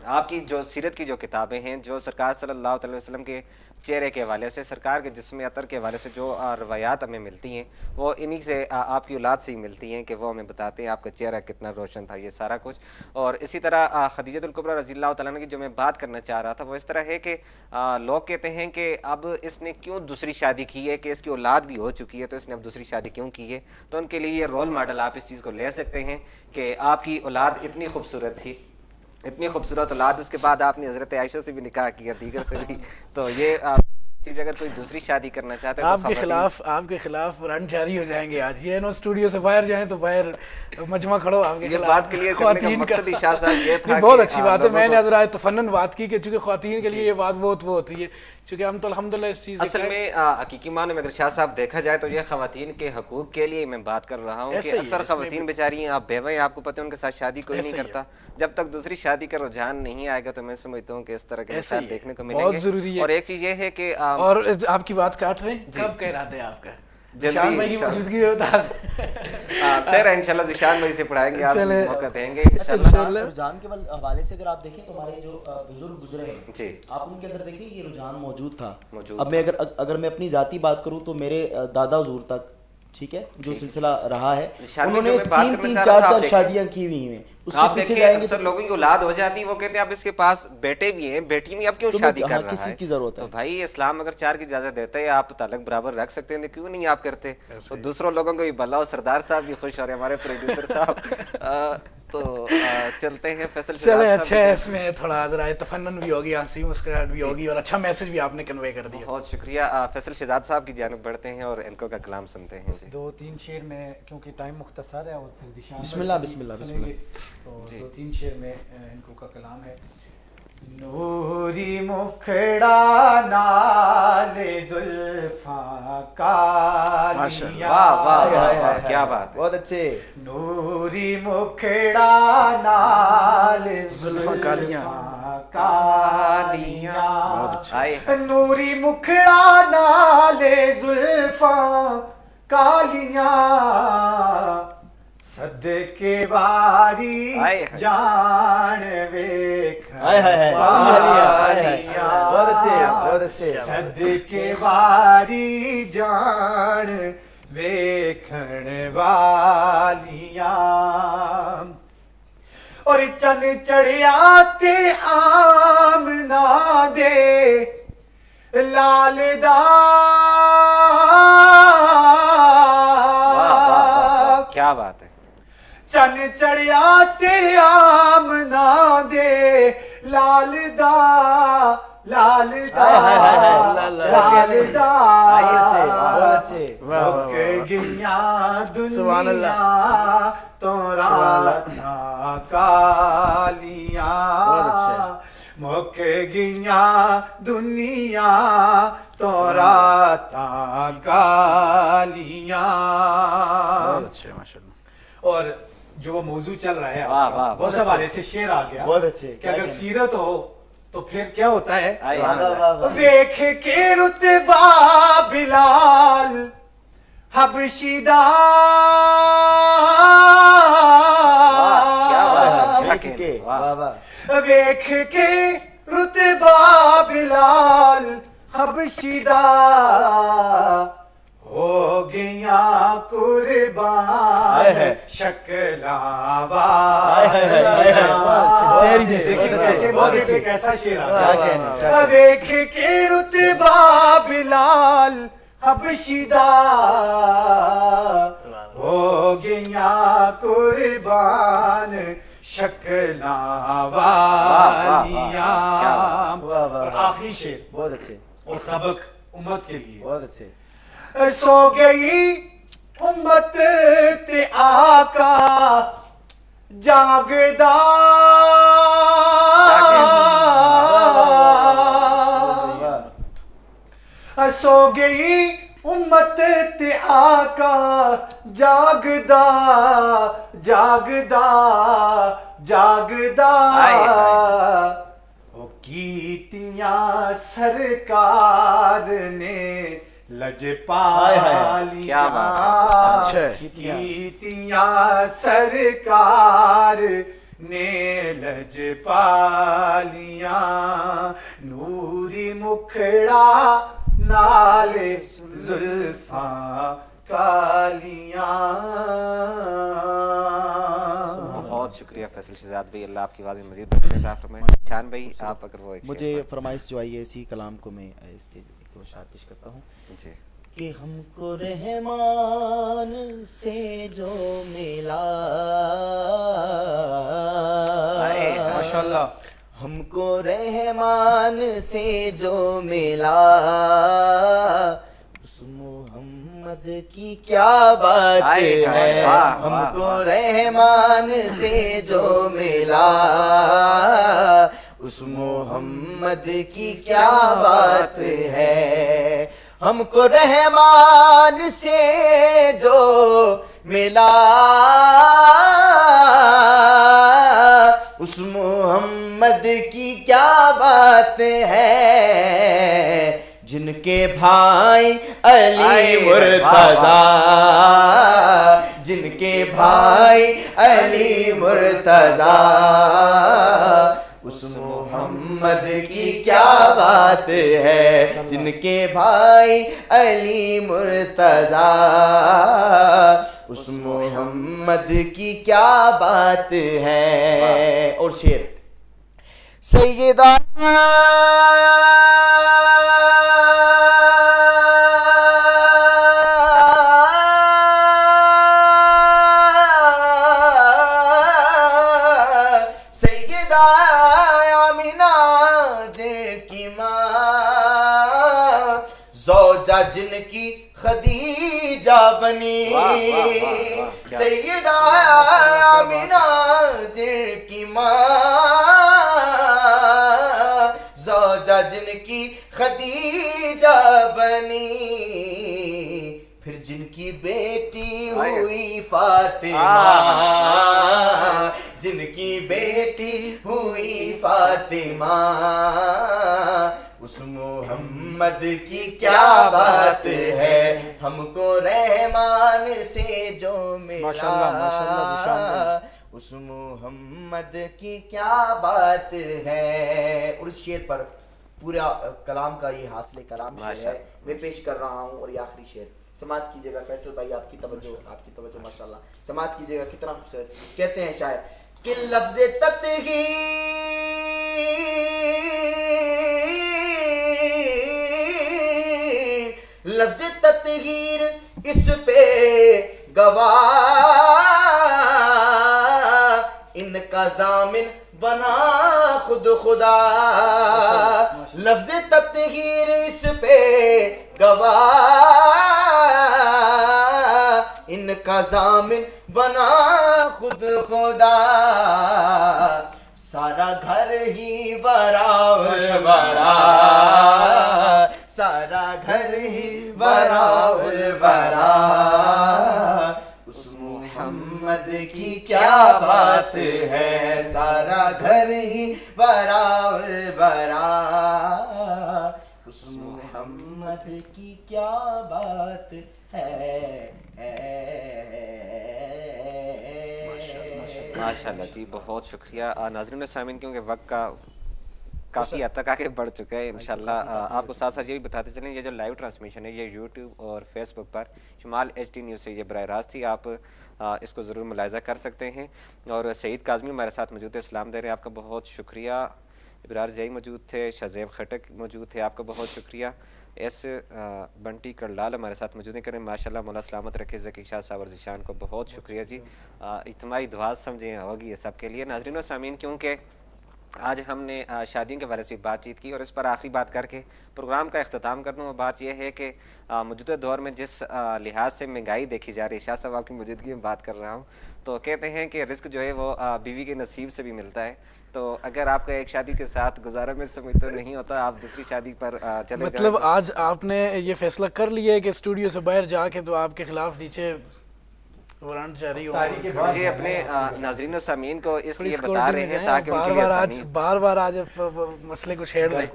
آپ کی جو سیرت کی جو کتابیں ہیں, جو سرکار صلی اللہ علیہ وسلم کے چہرے کے حوالے سے, سرکار کے جسم عطر کے حوالے سے جو روایات ہمیں ملتی ہیں وہ انہی سے آپ کی اولاد سے ہی ملتی ہیں, کہ وہ ہمیں بتاتے ہیں آپ کا چہرہ کتنا روشن تھا, یہ سارا کچھ. اور اسی طرح خدیجہ الکبریٰ رضی اللہ تعالیٰ عنہ کی جو میں بات کرنا چاہ رہا تھا وہ اس طرح ہے کہ لوگ کہتے ہیں کہ اب اس نے کیوں دوسری شادی کی ہے, کہ اس کی اولاد بھی ہو چکی ہے تو اس نے اب دوسری شادی کیوں کی ہے. تو ان کے لیے یہ رول ماڈل آپ اس چیز کو لے سکتے ہیں کہ آپ کی اولاد اتنی خوبصورت تھی, اتنی خوبصورت اولاد, اس کے بعد آپ نے حضرت عائشہ سے بھی نکاح کیا, دیگر سے بھی. تو یہ چیز اگر کوئی دوسری شادی کرنا چاہتا ہے
آپ کے خلاف رن جاری ہو جائیں گے آج. یہ اسٹوڈیو سے باہر جائیں تو باہر مجمع کھڑو آپ کے خلاف.
بات کلیئر کرنے کا مقصد شاہ صاحب یہ تھا,
بہت اچھی بات ہے. میں نے حضرات تفنن بات کی کہ چونکہ خواتین کے لیے یہ بات بہت وہ ہوتی ہے, چونکہ ہم تو الحمدللہ اس چیز
اصل میں حقیقی معنی میں اگر شاہ صاحب دیکھا جائے تو یہ خواتین کے حقوق کے لیے میں بات کر رہا ہوں, کہ اکثر خواتین بیچاری ہیں, آپ بیوہ ہیں, آپ کو پتہ ہے ان کے ساتھ شادی کوئی نہیں کرتا. جب تک دوسری شادی کا رجحان نہیں آئے گا تو میں سمجھتا ہوں کہ اس طرح کے مسائل دیکھنے کو ملیں گے. اور ایک چیز یہ ہے کہ
اور آپ کی بات کاٹ رہے ہیں, کب کہہ رہا تھا آپ کا ذیشان بھائی کی موجودگی میں بتا دیں.
سر انشاءاللہ ذیشان بھائی سے پڑھائیں گے, آپ موقع دیں گے
انشاءاللہ. رجحان کے حوالے سے اگر آپ دیکھیں تو ہمارے جو بزرگ گزرے ہیں جی, آپ ان کے اندر دیکھیں یہ رجحان موجود تھا. اب میں اگر میں اپنی ذاتی بات کروں تو میرے دادا حضور تک, ٹھیک ہے, جو سلسلہ رہا ہے, انہوں نے 3-4 شادیاں کی ہوئی ہیں.
آپ دیکھیں اکثر لوگوں کی اولاد ہو جاتی ہے, وہ کہتے ہیں اب اس کے پاس بیٹے بھی ہیں, بیٹی بھی, اب کیوں شادی کر رہا ہے,
کس چیز کی ضرورت ہے.
تو بھائی اسلام اگر 4 کی اجازت دیتا ہے, آپ تعلق برابر رکھ سکتے ہیں, کیوں نہیں آپ کرتے. تو دوسروں لوگوں کو بھی بھلا ہو, سردار صاحب بھی خوش ہو رہے ہیں, ہمارے پروڈیوسر صاحب. تو چلتے ہیں فیصل
چلے
شہزاد
اچھا ہے, اس میں تھوڑا ذرا تفنن بھی ہوگی, ہنسی مسکراہٹ بھی ہوگی, اور اچھا میسج بھی آپ نے کنوے کر دیا.
بہت شکریہ. فیصل شہزاد صاحب کی جانب بڑھتے ہیں اور انکو کا کلام سنتے ہیں. جی
2-3 شعر میں, کیونکہ ٹائم مختصر ہے اور پھر دشان
بسم اللہ بسم اللہ بسم اللہ.
تو 2-3 شعر میں انکو کا کلام ہے. نوری مکھڑا نال زلفاں کالیاں,
واہ واہ واہ واہ, کیا بات ہے,
بہت اچھے.
نوری مکھڑا نال
زلفاں کالیاں,
کالیاں, نوری مکھڑا نال زلفاں کالیاں, صدقے واری جان ویکھ والیاں,
بہت اچھے بہت اچھے.
صدقے واری جان ویکھن والیاں, اور چن چڑھیا تے آمنا دے لال دا,
کیا بات ہے,
چن چڑھیا تے آمنا دے لال دا, لال دا, لال دا, مک گیاں دنیا تو راتاں کالیاں, مک گیاں دنیا تو راتاں کالیاں.
اچھا ماشاء اللہ.
اور جو وہ موضوع چل رہا ہے وہ سب حوالے سے شعر آ گیا,
بہت اچھے.
کہ اگر سیرت ہو تو پھر کیا ہوتا ہے,
دیکھ
کے رتبہ بلال حبشی دا, ویکھ کے رتبہ بلال حبشی دا, ہو گیا قربان شکلاں والیاں, کیسا شعر, ویکھ کے رتبہ بلال حبشی دا, ہو گیا قربان شکلاں والیاں. آخری شعر
بہت اچھے
اور سبق امت کے لیے,
بہت اچھے.
سو گئی امت تے آقا جاگدا, سو گئی امت تے آقا جاگدا, جاگدا, جاگدا, او کیتیاں سرکار نے لجپالیاں, کیتیاں سرکار نے لجپالیاں, نوری مکھڑا نال زلفاں کالیاں.
بہت شکریہ فیصل شہزاد بھائی, اللہ آپ کی آواز میں مزید برکت عطا فرمائے. شان بھائی آپ اگر وہ
مجھے فرمائش جو آئی ہے اسی کلام کو میں اس کے ایک اشعار پیش کرتا ہوں.
جی.
کہ ہم کو رحمان سے جو ملا,
ماشاءاللہ,
ہم کو رحمان سے جو ملا, اس محمد کی کیا بات ہے, ہم کو رحمان سے جو ملا, اس محمد کی کیا بات ہے, ہم کو رحمان سے جو ملا, اس محمد کی کیا بات ہے, جن کے بھائی علی مرتضیٰ, جن کے بھائی علی مرتضیٰ, اس محمد کی کیا بات ہے, جن کے بھائی علی مرتضیٰ, اس محمد کی کیا بات ہے. اور شعر سیدہ زوجہ جن کی خدیجہ بنی، سیدہ آمینہ جن کی ماں، زوجہ جن کی خدیجہ بنی، پھر جن کی بیٹی ہوئی فاطمہ، جن کی بیٹی ہوئی فاطمہ، اس محمد کی کیا بات ہے، ہم کو رحمان سے جو ملا، اس محمد کی کیا بات ہے۔ اور اس شعر پر پورا کلام کا یہ حاصل کلام شعر ہے، میں پیش کر رہا ہوں، اور یہ آخری شعر سماعت کیجیے گا۔ فیصل بھائی آپ کی توجہ ماشاءاللہ، سماعت کیجیے گا، کتنا خوبصورت۔ کہتے ہیں شاعر کہ لفظ تطہیر اس پہ گواہ، ان کا ضامن بنا خود خدا، لفظ تطہیر اس پہ گواہ، ان کا ضامن بنا خود خدا، سارا گھر ہی برا برا، سارا گھر ہی برا برا، اس محمد کی کیا بات ہے، سارا گھر ہی برا برا، اس محمد کی کیا بات ہے۔
ماشاءاللہ جی، بہت شکریہ ناظرین و سامعین، کیونکہ وقت کا کافی حد تک آگے بڑھ چکا ہے۔ انشاءاللہ آپ کو ساتھ ساتھ یہ بھی بتاتے چلیں، یہ جو لائیو ٹرانسمیشن ہے یہ یوٹیوب اور فیس بک پر شمال ایچ ڈی نیوز سے یہ براہ راست ہی آپ اس کو ضرور ملاحظہ کر سکتے ہیں۔ اور سعید کاظمی ہمارے ساتھ موجود ہے، اسلام دے رہے ہیں، آپ کا بہت شکریہ۔ ابرار زئی موجود تھے، شہزیب خٹک موجود تھے، آپ کا بہت شکریہ۔ ایس بنٹی کرلال ہمارے ساتھ موجود ہیں، کریں ماشاءاللہ مولا سلامت رکھے۔ ذکی شاہ صاحب اور ذیشان کو بہت شکریہ جی، اجتماعی دعا سمجھیں ہوگی یہ سب کے لیے۔ ناظرین و سامعین، کیونکہ آج ہم نے شادیوں کے بارے سے بات چیت کی، اور اس پر آخری بات کر کے پروگرام کا اختتام کر دوں۔ بات یہ ہے کہ موجودہ دور میں جس لحاظ سے مہنگائی دیکھی جا رہی ہے، شاہ صاحب آپ کی موجودگی میں بات کر رہا ہوں، تو کہتے ہیں کہ رزق جو ہے وہ بیوی کے نصیب سے بھی ملتا ہے، تو اگر آپ کا ایک شادی کے ساتھ گزارا میں سمجھ تو نہیں ہوتا، آپ دوسری شادی پر چلے جائیں۔
مطلب آج آپ نے یہ فیصلہ کر لیا ہے کہ اسٹوڈیو سے باہر جا کے تو آپ کے خلاف نیچے وارنٹ جاری ہو؟
یہ اپنے ناظرین و سامعین کو اس لیے بتا رہے ہیں تاکہ ان کے لیے آسانی،
بار بار آج مسئلے کو چھیڑ رہے ہیں۔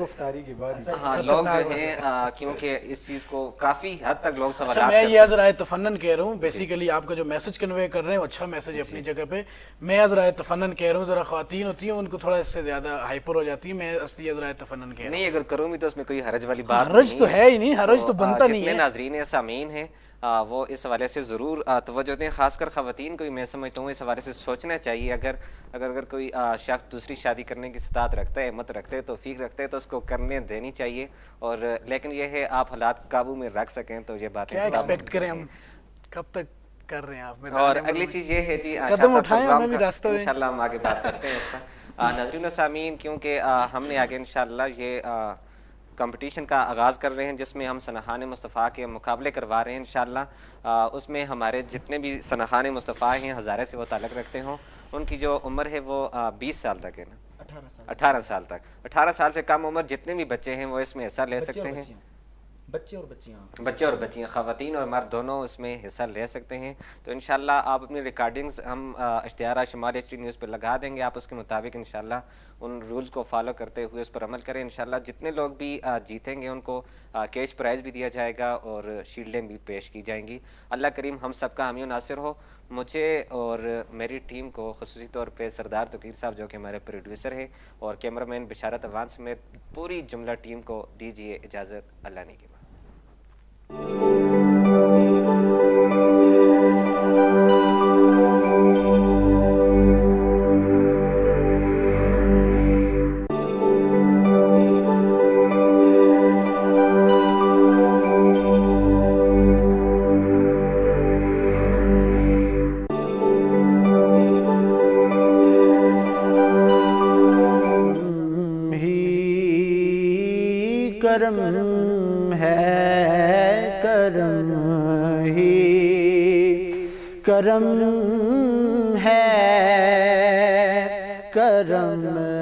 ہاں، لوگ جو ہیں کیونکہ اس چیز کو کافی حد تک لوگ سوالات
میں یہ از رائے تفنن کہہ رہا ہوں، بیسیکلی آپ کا جو میسج کنوے کر رہے ہیں وہ اچھا میسج ہے اپنی جگہ پہ۔ میں از رائے تفنن کہہ رہا ہوں، ذرا خواتین ہوتی ہیں ان کو تھوڑا اس سے زیادہ ہائپر ہو جاتی ہے، میں اصلی از رائے تفنن کہہ رہا ہوں۔
نہیں، اگر کروں بھی تو اس میں کوئی حرج والی بات نہیں،
حرج تو ہے ہی نہیں، حرج تو بنتا نہیں ہے۔
جتنے ناظرین سامعین ہیں وہ اس حوالے سے ضرور توجہ دیں، خاص کر خواتین کو میں سمجھتا ہوں اس حوالے سے سوچنا چاہیے۔ اگر کوئی شخص دوسری شادی کرنے کی استطاعت رکھتا ہے، ہمت رکھتا ہے، توفیق رکھتا ہے، تو اس کو کرنے دینی چاہیے، اور لیکن یہ ہے آپ حالات قابو میں رکھ سکیں تو یہ بات
کیا ایکسپیکٹ کریں ہم، کب تک کر رہے ہیں آپ؟
اور اگلی چیز یہ ہے جی،
قدم اٹھائیں، ہمیں بھی راستہ دیں،
انشاءاللہ ہم آگے بات کرتے ہیں اس پر۔ ناظرین و سامعین، کیونکہ ہم نے آگے انشاءاللہ یہ کمپٹیشن کا آغاز کر رہے ہیں جس میں ہم سنحان مصطفیٰ کے مقابلے کروا رہے ہیں انشاءاللہ۔ اس میں ہمارے جتنے بھی سنحان مصطفیٰ ہیں، ہزارے سے وہ تعلق رکھتے ہوں، ان کی جو عمر ہے وہ 20 سال تک ہے نا، 18 سال تک، 18 سال سے کم عمر جتنے بھی بچے ہیں وہ اس میں حصہ لے سکتے ہیں،
بچے اور بچیاں،
خواتین اور مرد دونوں اس میں حصہ لے سکتے ہیں۔ تو انشاءاللہ آپ اپنی ریکارڈنگز ہم اشتہارات شمال ایچ ڈی نیوز پہ لگا دیں گے، آپ اس کے مطابق انشاءاللہ ان رولز کو فالو کرتے ہوئے اس پر عمل کریں۔ انشاءاللہ جتنے لوگ بھی جیتیں گے ان کو کیش پرائز بھی دیا جائے گا اور شیلڈیں بھی پیش کی جائیں گی۔ اللہ کریم ہم سب کا حامی و ناصر ہو۔ مجھے اور میری ٹیم کو، خصوصی طور پہ سردار توقیر صاحب جو کہ ہمارے پروڈیوسر ہیں، اور کیمرہ مین بشارت اوان سمیت پوری جملہ ٹیم کو دیجیے اجازت، اللہ نے کی بات۔
کرم ہے کرم ہی کرم ہے، کرم